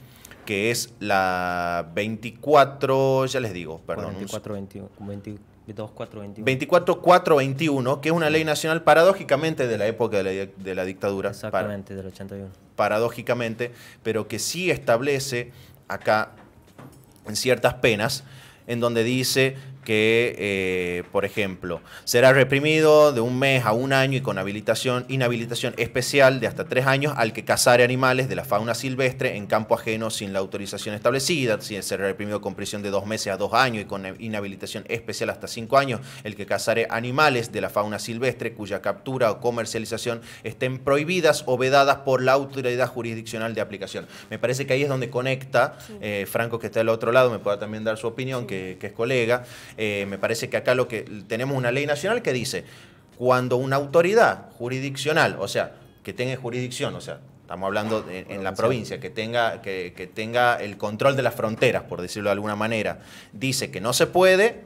S1: que es la 24, ya les digo, perdón. 24421, que es una ley nacional paradójicamente de la época de la dictadura.
S4: Exactamente, del 81.
S1: Paradójicamente, pero que sí establece acá en ciertas penas, en donde dice que, por ejemplo, será reprimido de 1 mes a 1 año y con inhabilitación especial de hasta 3 años al que cazare animales de la fauna silvestre en campo ajeno sin la autorización establecida. Será reprimido con prisión de 2 meses a 2 años y con inhabilitación especial hasta 5 años el que cazare animales de la fauna silvestre cuya captura o comercialización estén prohibidas o vedadas por la autoridad jurisdiccional de aplicación. Me parece que ahí es donde conecta, Franco, que está del otro lado, me pueda también dar su opinión, que es colega. Me parece que acá tenemos una ley nacional que dice: cuando una autoridad jurisdiccional, o sea, que tenga jurisdicción, o sea, estamos hablando en la provincia, que tenga el control de las fronteras, por decirlo de alguna manera, dice que no se puede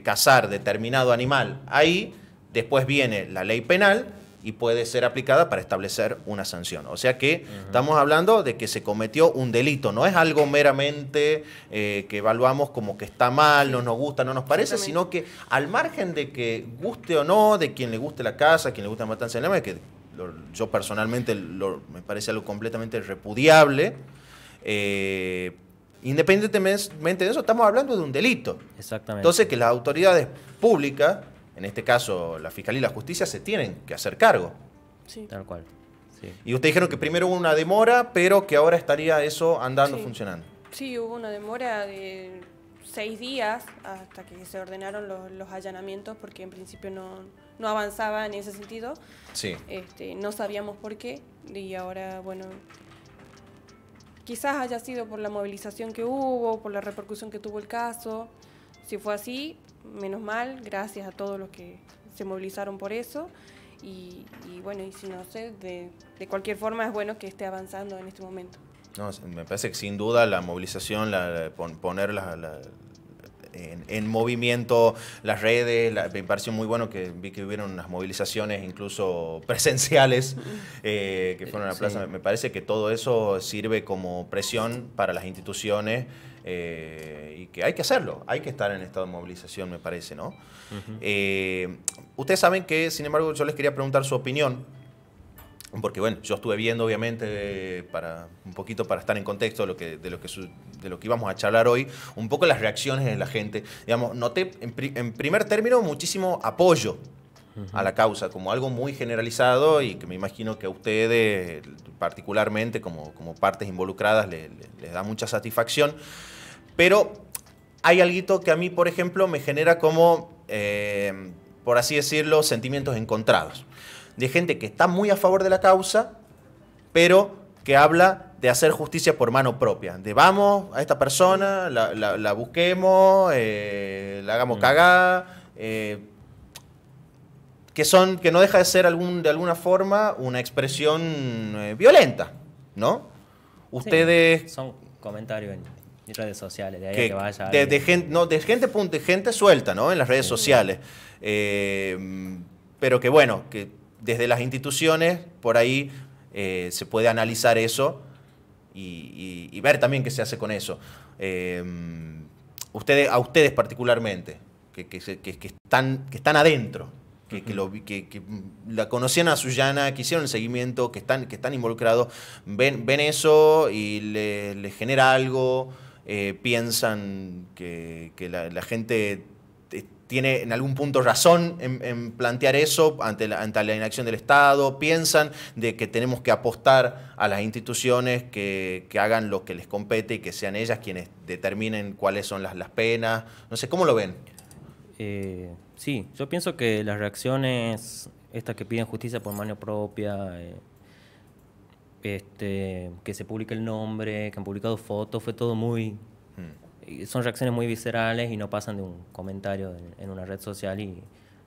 S1: cazar determinado animal ahí, después viene la ley penal y puede ser aplicada para establecer una sanción. O sea que estamos hablando de que se cometió un delito, no es algo meramente que evaluamos como que está mal, no nos gusta, no nos parece, sino que al margen de que guste o no, de quien le guste la caza, quien le guste la matanza de animales, que yo personalmente me parece algo completamente repudiable, independientemente de eso, estamos hablando de un delito.
S4: Exactamente.
S1: Entonces, que las autoridades públicas, en este caso la Fiscalía y la Justicia, se tienen que hacer cargo.
S3: Sí.
S4: Tal cual. Sí.
S1: Y ustedes dijeron que primero hubo una demora, pero que ahora estaría eso andando,
S3: Sí.
S1: funcionando.
S3: Sí, hubo una demora de 6 días hasta que se ordenaron los allanamientos, porque en principio no avanzaba en ese sentido.
S1: Sí.
S3: No sabíamos por qué, y ahora, bueno, quizás haya sido por la movilización que hubo, por la repercusión que tuvo el caso. Si fue así, menos mal, gracias a todos los que se movilizaron por eso. Y bueno, y si no sé, de cualquier forma es bueno que esté avanzando en este momento.
S1: No, me parece que sin duda la movilización, poner en movimiento las redes, me pareció muy bueno que vi que hubieron unas movilizaciones incluso presenciales que fueron a la plaza. Me parece que todo eso sirve como presión para las instituciones y que hay que hacerlo, hay que estar en estado de movilización, me parece, ¿no? Ustedes saben que, sin embargo, yo les quería preguntar su opinión, porque bueno, yo estuve viendo obviamente un poquito para estar en contexto de lo que íbamos a charlar hoy, un poco las reacciones de la gente. Digamos, noté en primer término muchísimo apoyo a la causa, como algo muy generalizado y que me imagino que a ustedes particularmente como partes involucradas les da mucha satisfacción. Pero hay algo que a mí, por ejemplo, me genera como, por así decirlo, sentimientos encontrados. De gente que está muy a favor de la causa, pero que habla de hacer justicia por mano propia. De vamos a esta persona, la busquemos, la hagamos cagar, que no deja de ser de alguna forma una expresión violenta, ¿no? Ustedes...
S4: Sí, son comentarios en redes sociales, de ahí que vaya
S1: de gente suelta, ¿no? En las redes sociales. Pero que bueno, que desde las instituciones, por ahí se puede analizar eso y ver también qué se hace con eso. A ustedes particularmente, que están adentro, que la conocían a Sullana, que hicieron el seguimiento, que están involucrados, ven eso y les genera algo, piensan que la gente tiene en algún punto razón en plantear eso ante la inacción del Estado, piensan de que tenemos que apostar a las instituciones que hagan lo que les compete y que sean ellas quienes determinen cuáles son las penas. No sé, ¿cómo lo ven?
S4: Sí, yo pienso que las reacciones, estas que piden justicia por mano propia, que se publique el nombre, que han publicado fotos, fue todo muy... Son reacciones muy viscerales y no pasan de un comentario en una red social, y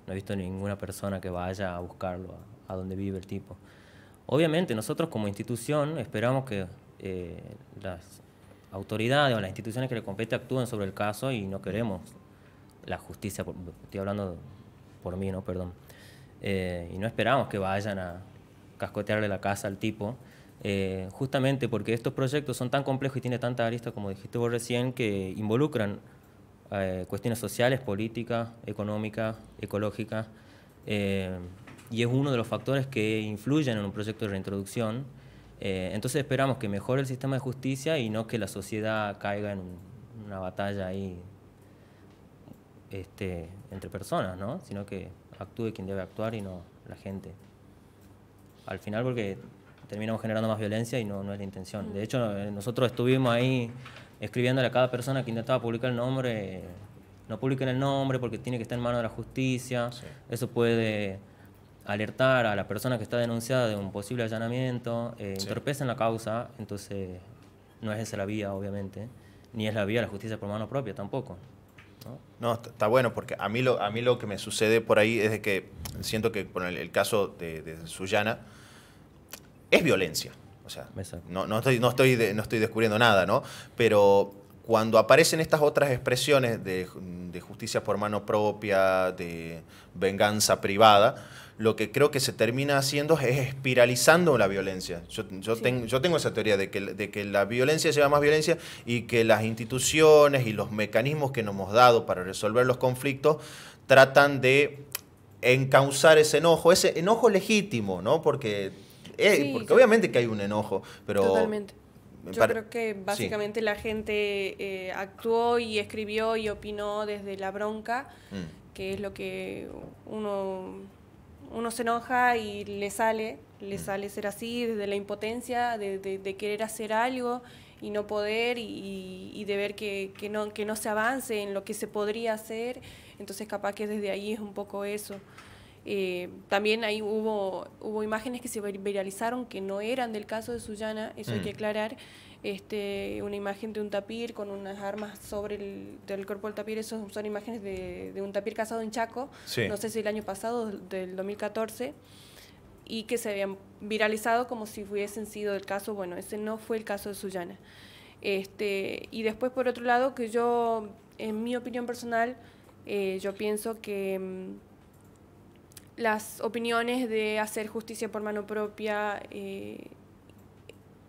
S4: no he visto ninguna persona que vaya a buscarlo a donde vive el tipo. Obviamente nosotros como institución esperamos que las autoridades o las instituciones que le compete actúen sobre el caso, y no queremos la justicia, estoy hablando por mí, ¿no? Perdón. Y no esperamos que vayan a cascotearle la casa al tipo. Justamente porque estos proyectos son tan complejos y tienen tanta arista, como dijiste vos recién, que involucran cuestiones sociales, políticas, económicas, ecológicas, y es uno de los factores que influyen en un proyecto de reintroducción. Entonces esperamos que mejore el sistema de justicia y no que la sociedad caiga en una batalla ahí entre personas, ¿no? Sino que actúe quien debe actuar y no la gente. Al final, porque terminamos generando más violencia y no es la intención. De hecho, nosotros estuvimos ahí escribiéndole a cada persona que intentaba publicar el nombre, no publiquen el nombre porque tiene que estar en manos de la justicia. Sí. Eso puede alertar a la persona que está denunciada de un posible allanamiento, entorpecen la causa, entonces no es esa la vía, obviamente, ni es la vía de la justicia por mano propia tampoco.
S1: No, está bueno, porque a mí lo que me sucede por ahí es de que siento que por el caso de Sullana, es violencia, o sea, no estoy descubriendo nada, ¿no? Pero cuando aparecen estas otras expresiones de justicia por mano propia, de venganza privada, lo que creo que se termina haciendo es espiralizando la violencia. Yo tengo esa teoría de que la violencia lleva más violencia y que las instituciones y los mecanismos que nos hemos dado para resolver los conflictos tratan de encauzar ese enojo legítimo, ¿no? Porque obviamente que hay un enojo, pero...
S3: Totalmente. Yo creo que básicamente la gente actuó y escribió y opinó desde la bronca, que es lo que uno se enoja y le sale ser así, desde la impotencia de querer hacer algo y no poder y de ver que no se avance en lo que se podría hacer. Entonces capaz que desde ahí es un poco eso. También ahí hubo imágenes que se viralizaron que no eran del caso de Sullana, eso hay que aclarar. Una imagen de un tapir con unas armas sobre del cuerpo del tapir, esos son imágenes de un tapir cazado en Chaco,
S1: sí.
S3: No sé si el año pasado, del 2014, y que se habían viralizado como si hubiesen sido el caso. Bueno, ese no fue el caso de Sullana. Y después, por otro lado, que yo, en mi opinión personal, yo pienso que las opiniones de hacer justicia por mano propia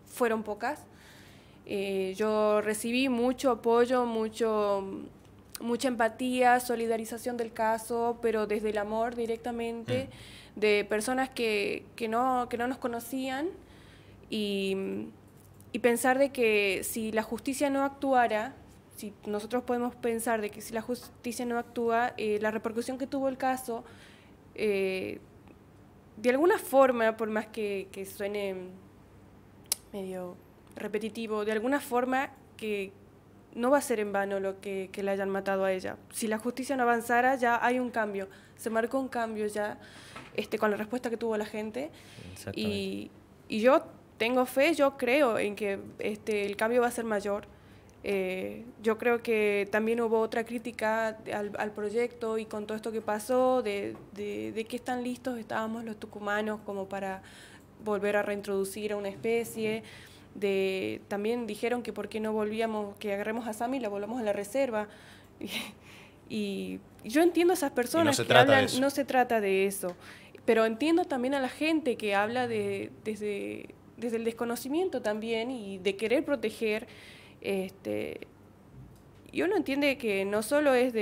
S3: fueron pocas. Yo recibí mucho apoyo, mucha empatía, solidarización del caso, pero desde el amor directamente, de personas que no nos conocían, y pensar de que si la justicia no actuara, si nosotros podemos pensar de que si la justicia no actúa, la repercusión que tuvo el caso, de alguna forma, por más que suene medio repetitivo, de alguna forma que no va a ser en vano lo que la hayan matado a ella. Si la justicia no avanzara, ya hay un cambio, se marcó un cambio ya con la respuesta que tuvo la gente. Y yo tengo fe, yo creo en que el cambio va a ser mayor. Yo creo que también hubo otra crítica al proyecto, y con todo esto que pasó, de qué tan listos estábamos los tucumanos como para volver a reintroducir a una especie. También dijeron que por qué no volvíamos, que agarremos a Sami y la volvamos a la reserva. Y yo entiendo a esas personas que hablan, no se trata de eso, pero entiendo también a la gente que habla desde el desconocimiento también, y de querer proteger. Y uno entiende que no solo es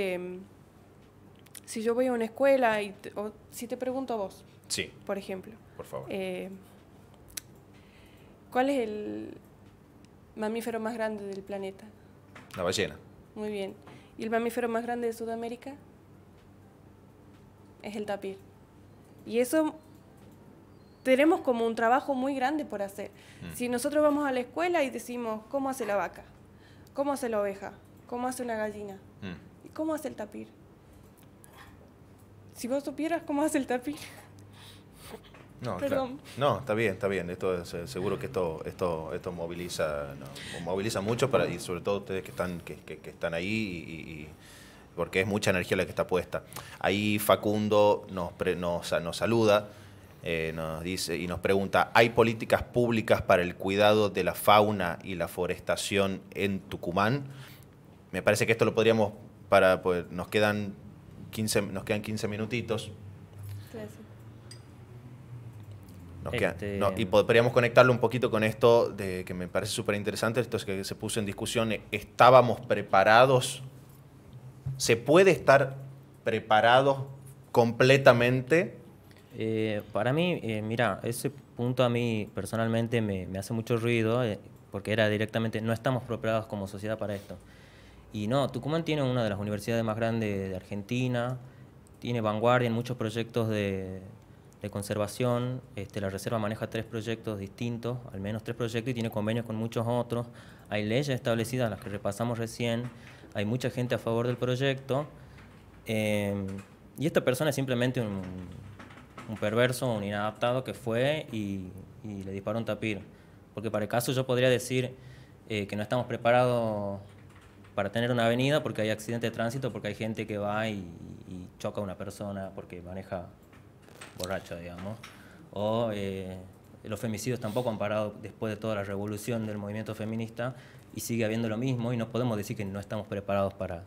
S3: si yo voy a una escuela o si te pregunto a vos,
S1: sí,
S3: por ejemplo,
S1: por favor,
S3: ¿cuál es el mamífero más grande del planeta?
S1: la ballena.
S3: Muy bien. ¿Y el mamífero más grande de Sudamérica? Es el tapir. Y eso tenemos como un trabajo muy grande por hacer. Si nosotros vamos a la escuela y decimos, ¿cómo hace la vaca? ¿Cómo hace la oveja? ¿Cómo hace una gallina? ¿Y cómo hace el tapir? Si vos supieras cómo hace el tapir.
S1: No,
S3: Perdón.
S1: claro. No, está bien. Esto seguro que esto moviliza mucho y sobre todo ustedes que están ahí, y porque es mucha energía la que está puesta. Ahí Facundo nos saluda, nos dice y nos pregunta: ¿hay políticas públicas para el cuidado de la fauna y la forestación en Tucumán? Me parece que esto lo podríamos pues, nos quedan 15 minutitos.
S3: Gracias.
S1: Y podríamos conectarlo un poquito con esto que me parece súper interesante, esto es que se puso en discusión. ¿Estábamos preparados? ¿Se puede estar preparados completamente?
S4: Para mí, mira, ese punto a mí personalmente me hace mucho ruido, porque era directamente, no estamos preparados como sociedad para esto. Y no, Tucumán tiene una de las universidades más grandes de Argentina, tiene vanguardia en muchos proyectos de conservación. La reserva maneja 3 proyectos distintos, al menos 3 proyectos, y tiene convenios con muchos otros. Hay leyes establecidas, las que repasamos recién, hay mucha gente a favor del proyecto, y esta persona es simplemente un perverso, un inadaptado que fue y le disparó un tapir. Porque para el caso yo podría decir que no estamos preparados para tener una avenida porque hay accidente de tránsito, porque hay gente que va y choca a una persona porque maneja borracho, digamos. O los femicidios tampoco han parado después de toda la revolución del movimiento feminista, y sigue habiendo lo mismo, y no podemos decir que no estamos preparados para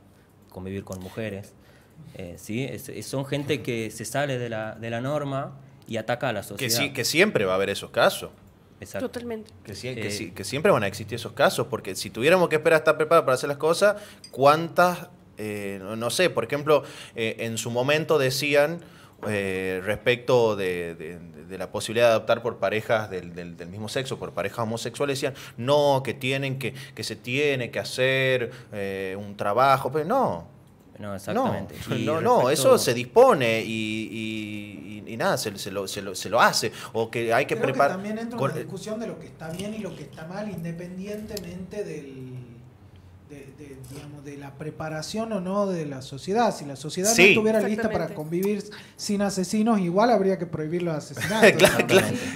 S4: convivir con mujeres. ¿Sí? Son gente que se sale de la norma y ataca a la sociedad.
S1: Que siempre va a haber esos casos.
S4: Exacto.
S3: Totalmente.
S1: Que siempre van a existir esos casos, porque si tuviéramos que esperar a estar preparados para hacer las cosas, ¿cuántas? No sé, por ejemplo, en su momento decían respecto de la posibilidad de adoptar por parejas del mismo sexo, por parejas homosexuales, decían, no, que se tiene que hacer un trabajo, pero no.
S4: No, exactamente.
S1: No, eso se dispone y nada, se lo hace. O que hay que
S5: Creo
S1: preparar.
S5: que también entra una discusión de lo que está bien y lo que está mal, independientemente digamos, de la preparación o no de la sociedad. Si la sociedad no estuviera lista para convivir sin asesinos, igual habría que prohibir los asesinatos.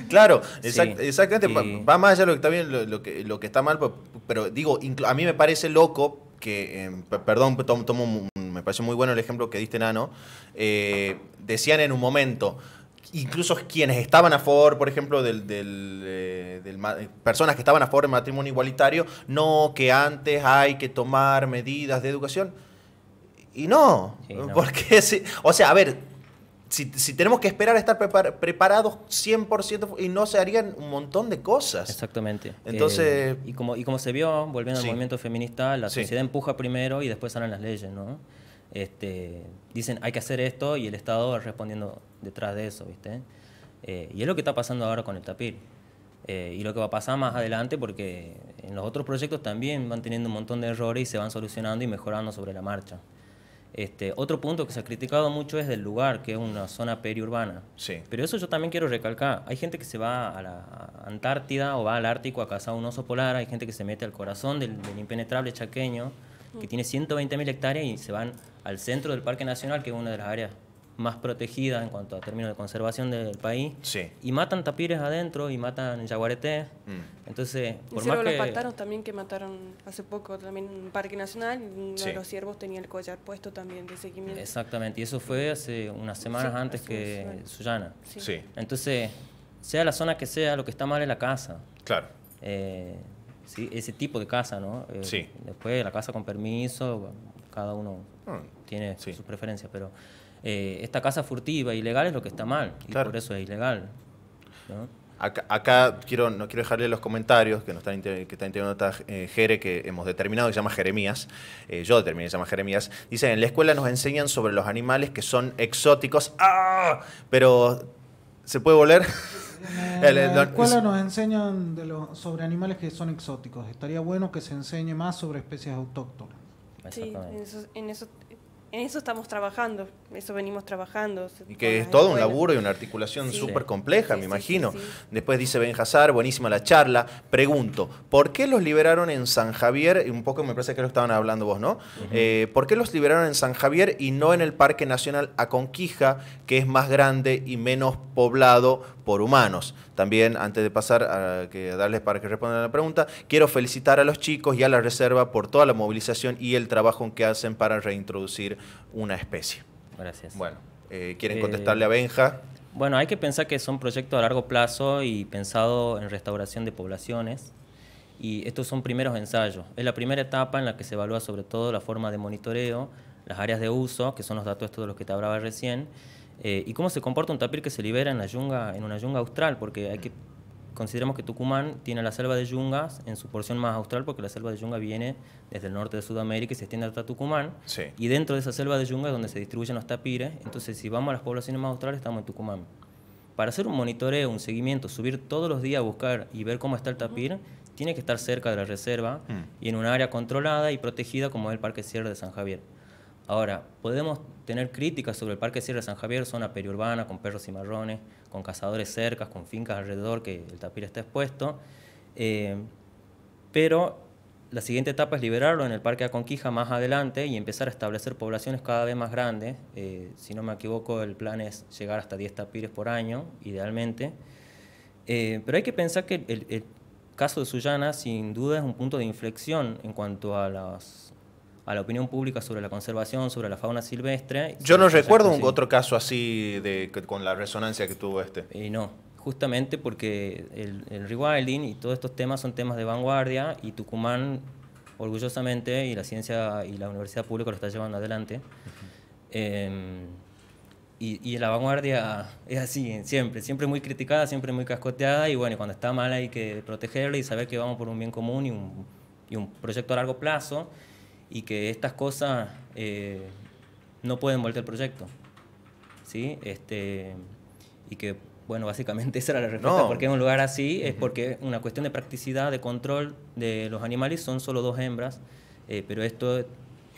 S1: Claro,
S4: Sí.
S1: exactamente.
S4: Y-
S1: Va más allá de lo que está bien, lo que está mal, pero digo, a mí me parece loco que, perdón, me pareció muy bueno el ejemplo que diste, Nano. Decían en un momento, incluso quienes estaban a favor, por ejemplo, personas que estaban a favor del matrimonio igualitario, no, que antes hay que tomar medidas de educación. Y no,
S4: Sí, no.
S1: porque, o sea, a ver, si tenemos que esperar a estar preparados 100% y no se harían un montón de cosas.
S4: Exactamente.
S1: Entonces...
S4: y como se vio, volviendo
S1: Sí.
S4: al movimiento feminista, la
S1: Sí.
S4: sociedad empuja primero y después salen las leyes, ¿no? Dicen hay que hacer esto y el Estado va respondiendo detrás de eso, ¿viste? Y es lo que está pasando ahora con el tapir. Y lo que va a pasar más adelante, porque en los otros proyectos también van teniendo un montón de errores y se van solucionando y mejorando sobre la marcha. Otro punto que se ha criticado mucho es del lugar, que es una zona periurbana.
S1: Sí.
S4: Pero eso yo también quiero recalcar. Hay gente que se va a la Antártida o va al Ártico a cazar un oso polar, hay gente que se mete al corazón del impenetrable chaqueño, que tiene 120.000 hectáreas y se van al centro del Parque Nacional, que es una de las áreas más protegidas en cuanto a términos de conservación del país,
S1: Sí.
S4: y matan tapires adentro y matan yaguaretés. Entonces, por
S3: Hicieron
S4: más
S3: los
S4: que...
S3: pactaros también que mataron hace poco también en un parque nacional, y uno
S1: Sí.
S3: de los ciervos tenía el collar puesto también de seguimiento.
S4: Exactamente, y eso fue hace unas semanas
S3: Sí,
S4: antes
S3: hace
S4: que
S3: unos años.
S4: Sullana.
S1: Sí,
S4: Entonces, sea la zona que sea, lo que está mal es la casa.
S1: claro.
S4: Sí, ese tipo de casa, ¿no?
S1: Sí.
S4: Después la casa con permiso, cada uno tiene
S1: sí.
S4: sus preferencias, pero esta casa furtiva, ilegal, es lo que está mal, y
S1: Claro.
S4: por eso es ilegal, ¿no?
S1: Acá no quiero dejarle los comentarios que está integrando esta Jere, que hemos determinado que se llama Jeremías. Yo determiné que se llama Jeremías. Dice, en la escuela nos enseñan sobre los animales que son exóticos. ¡Ah! Pero, ¿se puede volver?
S5: En la escuela nos enseñan sobre animales que son exóticos. Estaría bueno que se enseñe más sobre especies autóctonas.
S3: Sí,
S4: Exactamente.
S3: en eso estamos trabajando, eso venimos trabajando.
S1: Y que
S3: con
S1: es
S3: las
S1: todo un
S3: escuelas.
S1: laburo y una articulación
S3: Sí.
S1: súper compleja,
S3: Sí,
S1: me
S3: sí,
S1: imagino.
S3: sí, sí.
S1: Después dice Ben Hazard, buenísima la charla. Pregunto, ¿por qué los liberaron en San Javier? Y un poco me parece que lo estaban hablando vos, ¿no? ¿Por qué los liberaron en San Javier y no en el Parque Nacional Aconquija, que es más grande y menos poblado por humanos? También, antes de pasar a darles para que respondan a la pregunta, quiero felicitar a los chicos y a la reserva por toda la movilización y el trabajo que hacen para reintroducir una especie.
S4: Gracias.
S1: Bueno, ¿quieren contestarle a Benja?
S4: Bueno, hay que pensar que son proyectos a largo plazo y pensado en restauración de poblaciones. Y estos son primeros ensayos. Es la primera etapa en la que se evalúa sobre todo la forma de monitoreo, las áreas de uso, que son los datos estos de los que te hablaba recién, y cómo se comporta un tapir que se libera en una yunga austral, porque consideramos que Tucumán tiene la selva de yungas en su porción más austral, porque la selva de yunga viene desde el norte de Sudamérica y se extiende hasta Tucumán.
S1: Sí.
S4: Y dentro de esa selva de yunga es donde se distribuyen los tapires. Entonces, si vamos a las poblaciones más australes, estamos en Tucumán. Para hacer un monitoreo, un seguimiento, subir todos los días a buscar y ver cómo está el tapir, tiene que estar cerca de la reserva y en un área controlada y protegida como es el Parque Sierra de San Javier. Ahora, podemos tener críticas sobre el Parque Sierra de San Javier, zona periurbana, con perros cimarrones, con cazadores cercas, con fincas alrededor que el tapir está expuesto, pero la siguiente etapa es liberarlo en el Parque Aconquija más adelante y empezar a establecer poblaciones cada vez más grandes. Si no me equivoco, el plan es llegar hasta 10 tapires por año, idealmente. Pero hay que pensar que el caso de Sullana, sin duda, es un punto de inflexión en cuanto a la opinión pública sobre la conservación, sobre la fauna silvestre.
S1: Yo no recuerdo
S4: Sí.
S1: otro caso así con la resonancia que tuvo este.
S4: Y no, justamente porque el rewilding y todos estos temas son temas de vanguardia y Tucumán, orgullosamente, y la ciencia y la universidad pública lo está llevando adelante. Y la vanguardia es así, siempre muy criticada, siempre muy cascoteada, y bueno, cuando está mal hay que protegerla y saber que vamos por un bien común y un proyecto a largo plazo, y que estas cosas no pueden voltear el proyecto, ¿sí? Y que, bueno, básicamente esa era la respuesta.
S1: No.
S4: ¿Por qué en un lugar así? Es porque es una cuestión de practicidad, de control de los animales, son solo 2 hembras, pero esto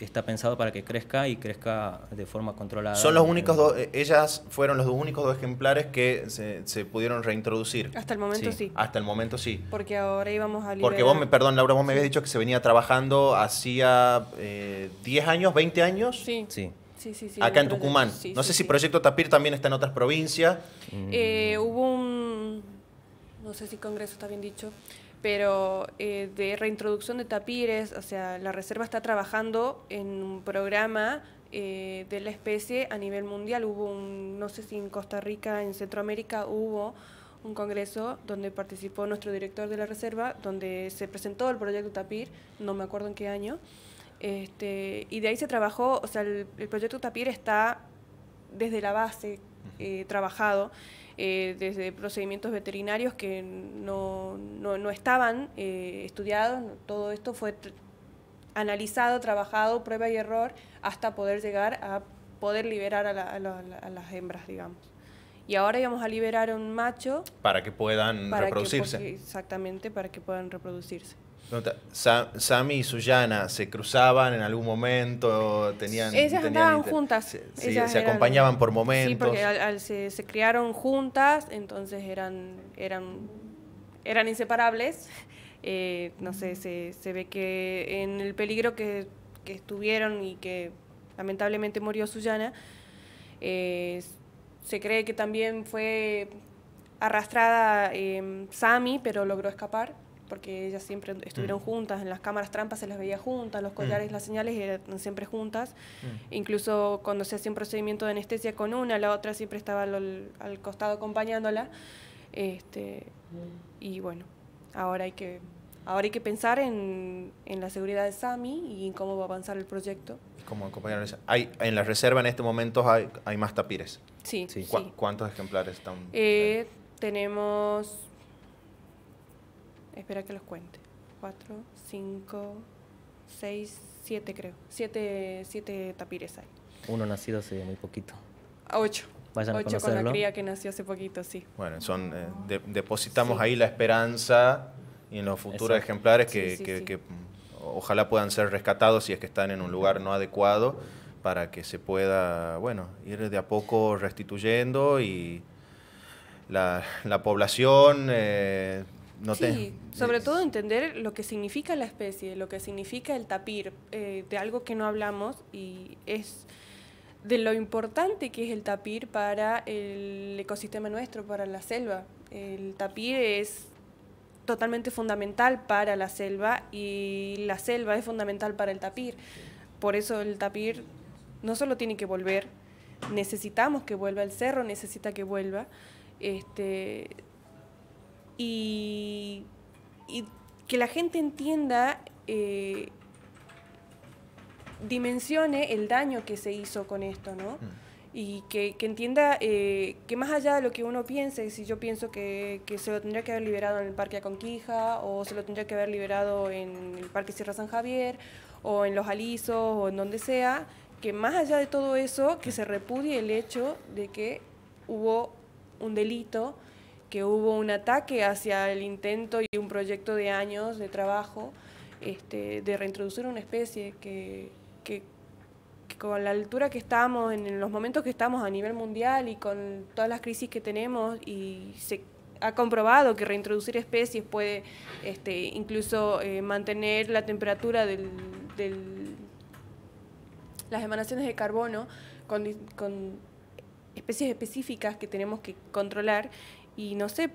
S4: está pensado para que crezca y crezca de forma controlada.
S1: Son los únicos dos, ellas fueron los únicos dos ejemplares que se pudieron reintroducir.
S3: Hasta el momento sí.
S1: Hasta el momento sí.
S3: Porque ahora íbamos a liberar.
S1: Porque perdón Laura, vos me habías dicho que se venía trabajando hacía 10 años, 20 años.
S3: Sí.
S4: Sí.
S3: Sí,
S1: acá en Tucumán.
S3: Sí,
S1: no sé si Proyecto Tapir también está en otras provincias.
S3: Hubo no sé si congreso está bien dicho, pero de reintroducción de tapires, o sea, la Reserva está trabajando en un programa de la especie a nivel mundial. Hubo no sé si en Costa Rica, en Centroamérica, hubo un congreso donde participó nuestro director de la Reserva, donde se presentó el proyecto Tapir, no me acuerdo en qué año, y de ahí se trabajó, o sea, el proyecto Tapir está desde la base trabajado, desde procedimientos veterinarios que no estaban estudiados, todo esto fue analizado, trabajado, prueba y error, hasta poder llegar a poder liberar a las hembras, digamos. Y ahora íbamos a liberar a un macho.
S1: Para que puedan reproducirse.
S3: Exactamente, para que puedan reproducirse.
S1: Sami y Suyana se cruzaban en algún momento,
S3: ellas andaban juntas.
S1: Se acompañaban por momentos.
S3: Sí, porque se criaron juntas, entonces eran inseparables. No sé, se ve que en el peligro que estuvieron y que lamentablemente murió Suyana, se cree que también fue arrastrada Sami, pero logró escapar, porque ellas siempre estuvieron juntas, en las cámaras trampas se las veía juntas, los collares, las señales eran siempre juntas. Incluso cuando se hacía un procedimiento de anestesia con una, la otra siempre estaba al costado acompañándola. Y bueno, ahora hay que pensar en la seguridad de Sami y en cómo va a avanzar el proyecto.
S1: ¿Cómo acompañarlos? En la Reserva en este momento hay más tapires.
S3: Sí.
S1: ¿Cuántos ejemplares están?
S3: Tenemos... Espera que los cuente. 4, 5, 6, 7 creo. 7 tapires hay.
S4: Uno nacido hace muy poquito.
S3: 8.
S4: Vayan a
S3: 8
S4: conocerlo.
S3: con la cría que nació hace poquito, sí.
S1: Bueno, depositamos ahí la esperanza y en los futuros ejemplares que ojalá puedan ser rescatados si es que están en un lugar no adecuado, para que se pueda, ir de a poco restituyendo y la población...
S3: sobre todo entender lo que significa la especie, lo que significa el tapir, de algo que no hablamos, y es de lo importante que es el tapir para el ecosistema nuestro, para la selva. El tapir es totalmente fundamental para la selva y la selva es fundamental para el tapir. Por eso el tapir no solo tiene que volver, necesitamos que vuelva, el cerro necesita que vuelva, y que la gente entienda, dimensione el daño que se hizo con esto, ¿no? Y que entienda que más allá de lo que uno piense, si yo pienso que se lo tendría que haber liberado en el Parque Aconquija, o se lo tendría que haber liberado en el Parque Sierra San Javier, o en Los Alisos, o en donde sea, que más allá de todo eso, que se repudie el hecho de que hubo un delito, que hubo un ataque hacia el intento y un proyecto de años de trabajo de reintroducir una especie que con la altura que estamos, en los momentos que estamos a nivel mundial y con todas las crisis que tenemos, y se ha comprobado que reintroducir especies puede incluso mantener la temperatura las emanaciones de carbono con especies específicas que tenemos que controlar. Y no sé,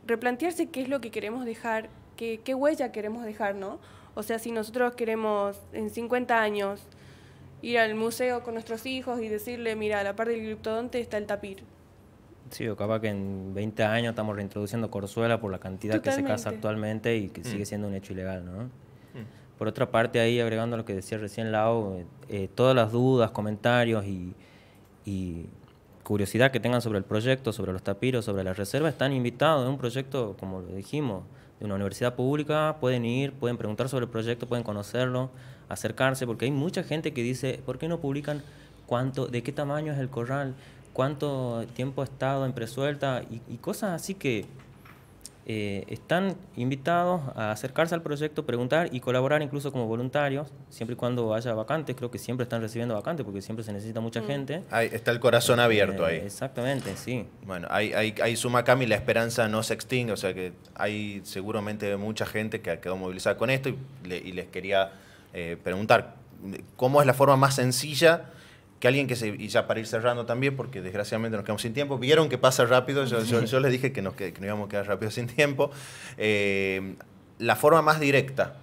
S3: replantearse qué es lo que queremos dejar, qué huella queremos dejar, ¿no? O sea, si nosotros queremos en 50 años ir al museo con nuestros hijos y decirle, mira, a la par del gliptodonte está el tapir.
S4: Sí, o capaz que en 20 años estamos reintroduciendo corzuela por la cantidad que se caza actualmente y que sigue siendo un hecho ilegal, ¿no? Por otra parte, ahí agregando lo que decía recién Lau, todas las dudas, comentarios y curiosidad que tengan sobre el proyecto, sobre los tapiros, sobre la reserva, están invitados. Es un proyecto, como lo dijimos, de una universidad pública. Pueden ir, pueden preguntar sobre el proyecto, pueden conocerlo, acercarse, porque hay mucha gente que dice, ¿por qué no publican de qué tamaño es el corral, cuánto tiempo ha estado en presuelta y cosas así que están invitados a acercarse al proyecto, preguntar y colaborar incluso como voluntarios, siempre y cuando haya vacantes. Creo que siempre están recibiendo vacantes porque siempre se necesita mucha gente.
S1: Ahí está el corazón abierto ahí.
S4: Exactamente, sí.
S1: Bueno, ahí suma Cami, la esperanza no se extingue, o sea que hay seguramente mucha gente que ha quedado movilizada con esto y les quería preguntar, ¿cómo es la forma más sencilla que alguien y ya para ir cerrando también, porque desgraciadamente nos quedamos sin tiempo, vieron que pasa rápido, yo les dije que nos íbamos a quedar rápido sin tiempo, la forma más directa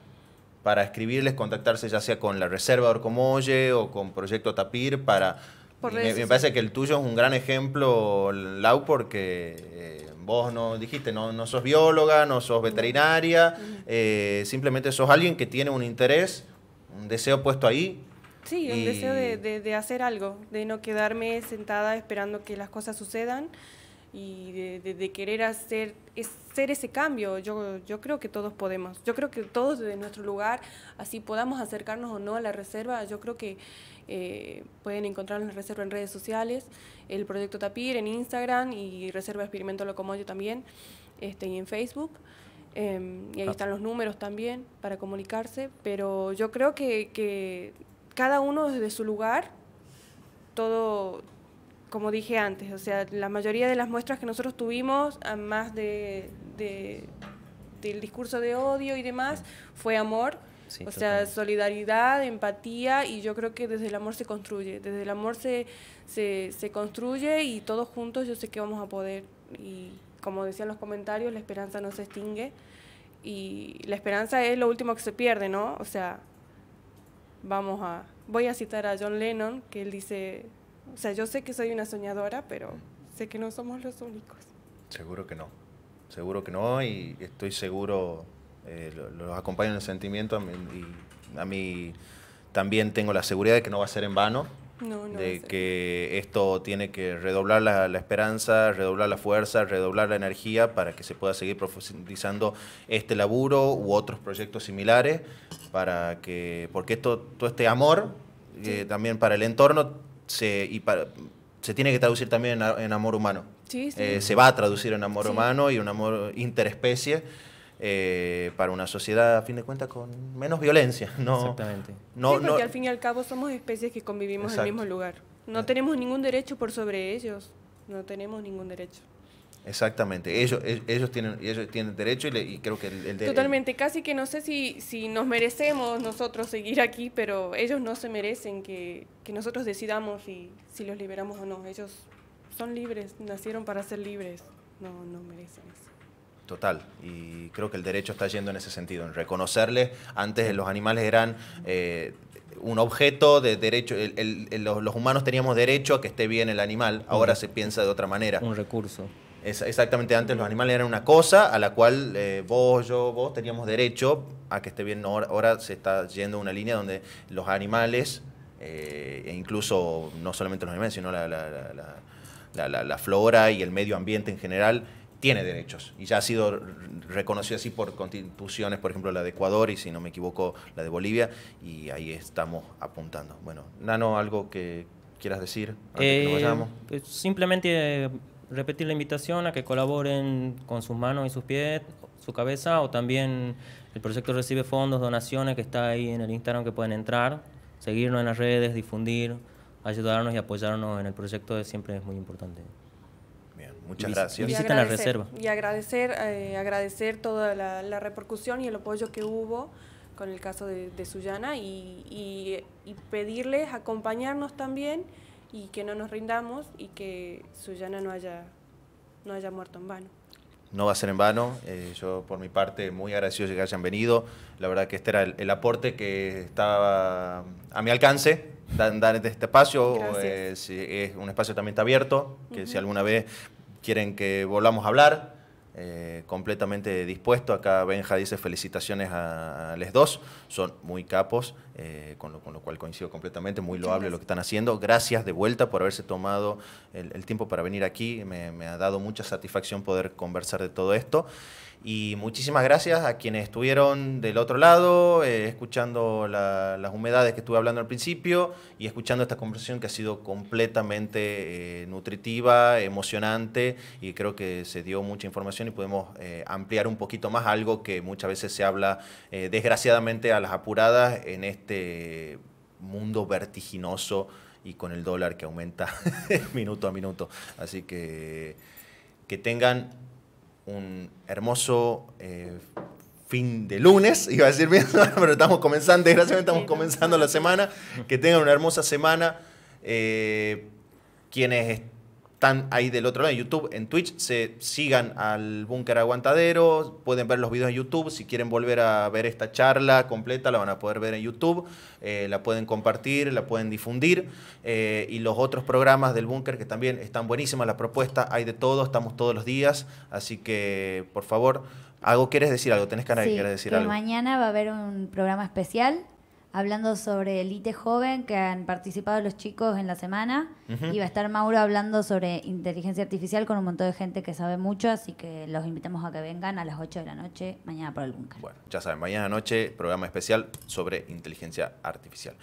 S1: para escribirles, contactarse ya sea con la Reserva de Orcomolle o con Proyecto Tapir, me parece que el tuyo es un gran ejemplo, Lau, porque vos no dijiste, no sos bióloga, no sos veterinaria, simplemente sos alguien que tiene un interés, un deseo puesto ahí.
S3: Sí, un deseo de hacer algo, de no quedarme sentada esperando que las cosas sucedan y de querer ser ese cambio. Yo creo que todos podemos. Yo creo que todos desde nuestro lugar, así podamos acercarnos o no a la reserva, yo creo que pueden encontrar la reserva en redes sociales, el Proyecto Tapir en Instagram y Reserva Experimento Locomoyo también, y en Facebook. Y ahí están los números también para comunicarse, pero yo creo que cada uno desde su lugar, todo, como dije antes, o sea, la mayoría de las muestras que nosotros tuvimos, más del discurso de odio y demás, fue amor, sí, o sea, solidaridad, empatía, y yo creo que desde el amor se construye, desde el amor se construye y todos juntos yo sé que vamos a poder, y como decían los comentarios, la esperanza no se extingue, y la esperanza es lo último que se pierde, ¿no? O sea, voy a citar a John Lennon, que él dice, o sea, yo sé que soy una soñadora, pero sé que no somos los únicos. Seguro que no, y estoy seguro, los acompaño en el sentimiento, y a mí también tengo la seguridad de que no va a ser en vano, de que esto tiene que redoblar la esperanza, redoblar la fuerza, redoblar la energía para que se pueda seguir profundizando este laburo u otros proyectos similares, porque todo este amor, también para el entorno, se tiene que traducir también en amor humano. Sí, sí. Se va a traducir en amor humano y un amor interespecie, para una sociedad, a fin de cuentas, con menos violencia. Exactamente. Porque al fin y al cabo somos especies que convivimos en el mismo lugar. No tenemos ningún derecho por sobre ellos. No tenemos ningún derecho. Exactamente. Ellos tienen derecho y creo que el derecho... Totalmente. Casi que no sé si nos merecemos nosotros seguir aquí, pero ellos no se merecen que nosotros decidamos si los liberamos o no. Ellos son libres, nacieron para ser libres. No merecen eso. Total, y creo que el derecho está yendo en ese sentido, en reconocerles. Antes los animales eran un objeto de derecho, los humanos teníamos derecho a que esté bien el animal, ahora se piensa de otra manera. Un recurso. Exactamente, antes los animales eran una cosa a la cual vos teníamos derecho a que esté bien. Ahora se está yendo una línea donde los animales, e incluso no solamente los animales, sino la flora y el medio ambiente en general, tiene derechos y ya ha sido reconocido así por constituciones, por ejemplo la de Ecuador y, si no me equivoco, la de Bolivia, y ahí estamos apuntando. Bueno, Nano, ¿algo que quieras decir antes que nos vayamos?
S4: Simplemente repetir la invitación a que colaboren con sus manos y sus pies, su cabeza, o también el proyecto recibe fondos, donaciones, que está ahí en el Instagram, que pueden entrar, seguirnos en las redes, difundir, ayudarnos y apoyarnos en el proyecto, siempre es muy importante.
S1: Muchas gracias.
S4: Visiten la reserva.
S3: Y agradecer toda la repercusión y el apoyo que hubo con el caso de Sullana y pedirles acompañarnos también y que no nos rindamos y que Sullana no haya muerto en vano.
S1: No va a ser en vano. Yo, por mi parte, muy agradecido de que hayan venido. La verdad que este era el aporte que estaba a mi alcance, dar este espacio. Es un espacio también está abierto, que si alguna vez quieren que volvamos a hablar, completamente dispuesto. Acá Benja dice felicitaciones a los dos, son muy capos, con lo cual coincido completamente, muy loable lo que están haciendo. Gracias de vuelta por haberse tomado el tiempo para venir aquí, me ha dado mucha satisfacción poder conversar de todo esto. Y muchísimas gracias a quienes estuvieron del otro lado, escuchando las humedades que estuve hablando al principio y escuchando esta conversación que ha sido completamente nutritiva, emocionante, y creo que se dio mucha información información y podemos ampliar un poquito más algo que muchas veces se habla desgraciadamente a las apuradas en este mundo vertiginoso y con el dólar que aumenta minuto a minuto. Así que tengan un hermoso fin de lunes, iba a decir bien, pero estamos comenzando, desgraciadamente estamos comenzando la semana. Que tengan una hermosa semana. Quienes están ahí del otro lado, en YouTube, en Twitch, sigan al Búnker Aguantadero, pueden ver los videos en YouTube. Si quieren volver a ver esta charla completa, la van a poder ver en YouTube, la pueden compartir, la pueden difundir, y los otros programas del Búnker, que también están buenísimas las propuestas, hay de todo, estamos todos los días, así que, por favor, ¿quieres decir algo? ¿Tenés ganas de quieres decir algo?
S6: Mañana va a haber un programa especial hablando sobre el ITE joven que han participado los chicos en la semana. Y va a estar Mauro hablando sobre inteligencia artificial con un montón de gente que sabe mucho, así que los invitamos a que vengan a las 8 de la noche mañana por el Búnker.
S1: Bueno, ya saben, mañana noche programa especial sobre inteligencia artificial.